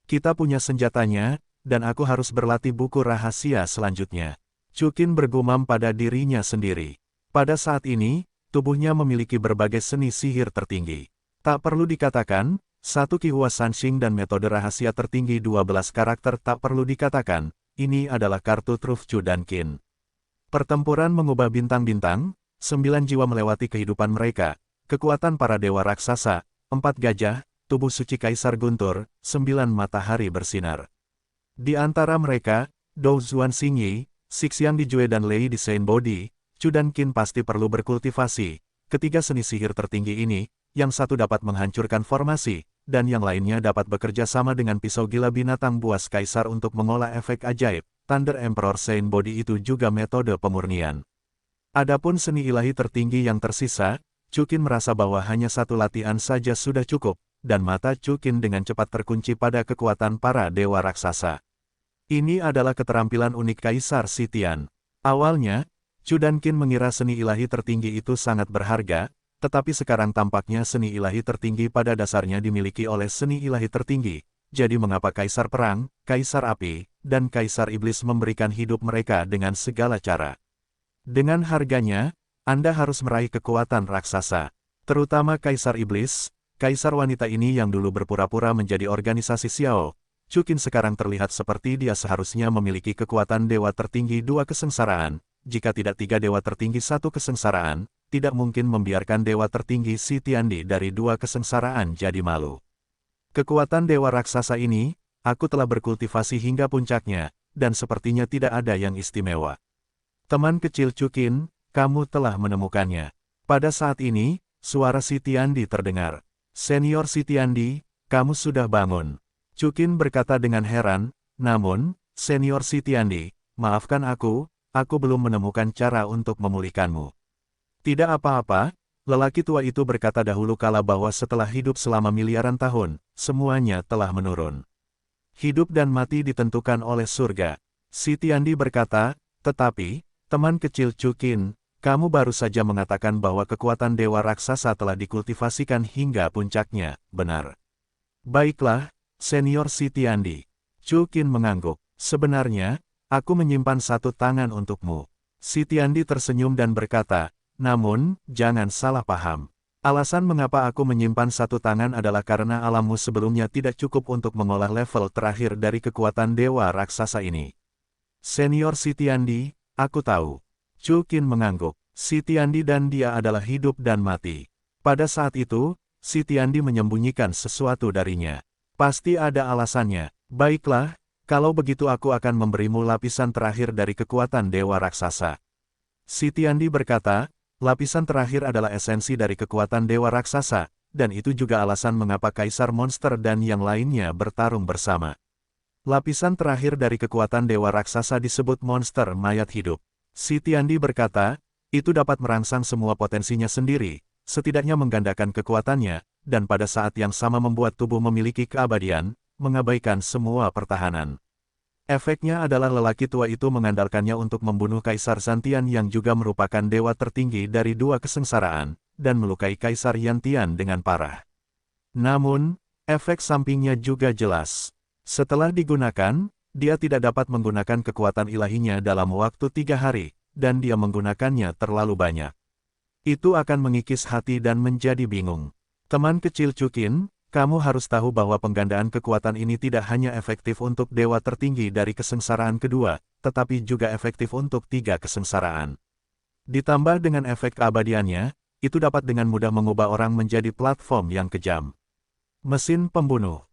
Kita punya senjatanya, dan aku harus berlatih buku rahasia selanjutnya. Cukin bergumam pada dirinya sendiri. Pada saat ini, tubuhnya memiliki berbagai seni sihir tertinggi. Tak perlu dikatakan, 1 Qihua Sanxing dan metode rahasia tertinggi 12 karakter tak perlu dikatakan, ini adalah kartu truf Chu dan Qin. Pertempuran mengubah bintang-bintang, 9 jiwa melewati kehidupan mereka, kekuatan para dewa raksasa, 4 gajah, tubuh suci Kaisar Guntur, 9 matahari bersinar. Di antara mereka, Dou Zuan Xingyi, Xixiang Dijue dan Lei di Saint Body, Chu dan Qin pasti perlu berkultivasi. Ketiga seni sihir tertinggi ini, yang satu dapat menghancurkan formasi, dan yang lainnya dapat bekerja sama dengan pisau gila binatang buas Kaisar untuk mengolah efek ajaib. Thunder Emperor Saint Body itu juga metode pemurnian. Adapun seni ilahi tertinggi yang tersisa, Cukin merasa bahwa hanya 1 latihan saja sudah cukup, dan mata Cukin dengan cepat terkunci pada kekuatan para dewa raksasa. Ini adalah keterampilan unik Kaisar Sitian. Awalnya, Chu dan Qin mengira seni ilahi tertinggi itu sangat berharga, tetapi sekarang tampaknya seni ilahi tertinggi pada dasarnya dimiliki oleh seni ilahi tertinggi. Jadi mengapa Kaisar Perang, Kaisar Api, dan Kaisar Iblis memberikan hidup mereka dengan segala cara? Dengan harganya, Anda harus meraih kekuatan raksasa. Terutama Kaisar Iblis, Kaisar wanita ini yang dulu berpura-pura menjadi organisasi Xiao, Chukin sekarang terlihat seperti dia seharusnya memiliki kekuatan dewa tertinggi 2 kesengsaraan. Jika tidak 3 dewa tertinggi 1 kesengsaraan, tidak mungkin membiarkan dewa tertinggi Si Tiandi dari 2 kesengsaraan jadi malu. Kekuatan dewa raksasa ini, aku telah berkultivasi hingga puncaknya, dan sepertinya tidak ada yang istimewa. Teman kecil Chukin, kamu telah menemukannya. Pada saat ini, suara Si Tiandi terdengar. Senior Si Tiandi, kamu sudah bangun. Chukin berkata dengan heran, namun, Senior Si Tiandi, maafkan aku belum menemukan cara untuk memulihkanmu. Tidak apa-apa, lelaki tua itu berkata dahulu kala bahwa setelah hidup selama miliaran tahun, semuanya telah menurun. Hidup dan mati ditentukan oleh surga. Si Tiandi berkata, tetapi, teman kecil Chukin, kamu baru saja mengatakan bahwa kekuatan dewa raksasa telah dikultivasikan hingga puncaknya, benar? Baiklah, Senior Si Tiandi. Chukin mengangguk. Sebenarnya, aku menyimpan 1 tangan untukmu. Si Tiandi tersenyum dan berkata, namun, jangan salah paham. Alasan mengapa aku menyimpan 1 tangan adalah karena alammu sebelumnya tidak cukup untuk mengolah level terakhir dari kekuatan dewa raksasa ini. Senior Si Tiandi, aku tahu. Chukin mengangguk. Si Tiandi dan dia adalah hidup dan mati. Pada saat itu, Si Tiandi menyembunyikan sesuatu darinya. Pasti ada alasannya. Baiklah, kalau begitu aku akan memberimu lapisan terakhir dari kekuatan dewa raksasa. Si Tiandi berkata, lapisan terakhir adalah esensi dari kekuatan dewa raksasa, dan itu juga alasan mengapa Kaisar Monster dan yang lainnya bertarung bersama. Lapisan terakhir dari kekuatan dewa raksasa disebut monster mayat hidup. Si Tiandi berkata, itu dapat merangsang semua potensinya sendiri, setidaknya menggandakan kekuatannya, dan pada saat yang sama membuat tubuh memiliki keabadian, mengabaikan semua pertahanan. Efeknya adalah lelaki tua itu mengandalkannya untuk membunuh Kaisar Zantian yang juga merupakan dewa tertinggi dari 2 kesengsaraan, dan melukai Kaisar Yantian dengan parah. Namun, efek sampingnya juga jelas. Setelah digunakan, dia tidak dapat menggunakan kekuatan ilahinya dalam waktu 3 hari, dan dia menggunakannya terlalu banyak. Itu akan mengikis hati dan menjadi bingung. Teman kecil Chukin, kamu harus tahu bahwa penggandaan kekuatan ini tidak hanya efektif untuk dewa tertinggi dari kesengsaraan kedua, tetapi juga efektif untuk 3 kesengsaraan. Ditambah dengan efek keabadiannya, itu dapat dengan mudah mengubah orang menjadi platform yang kejam. Mesin pembunuh.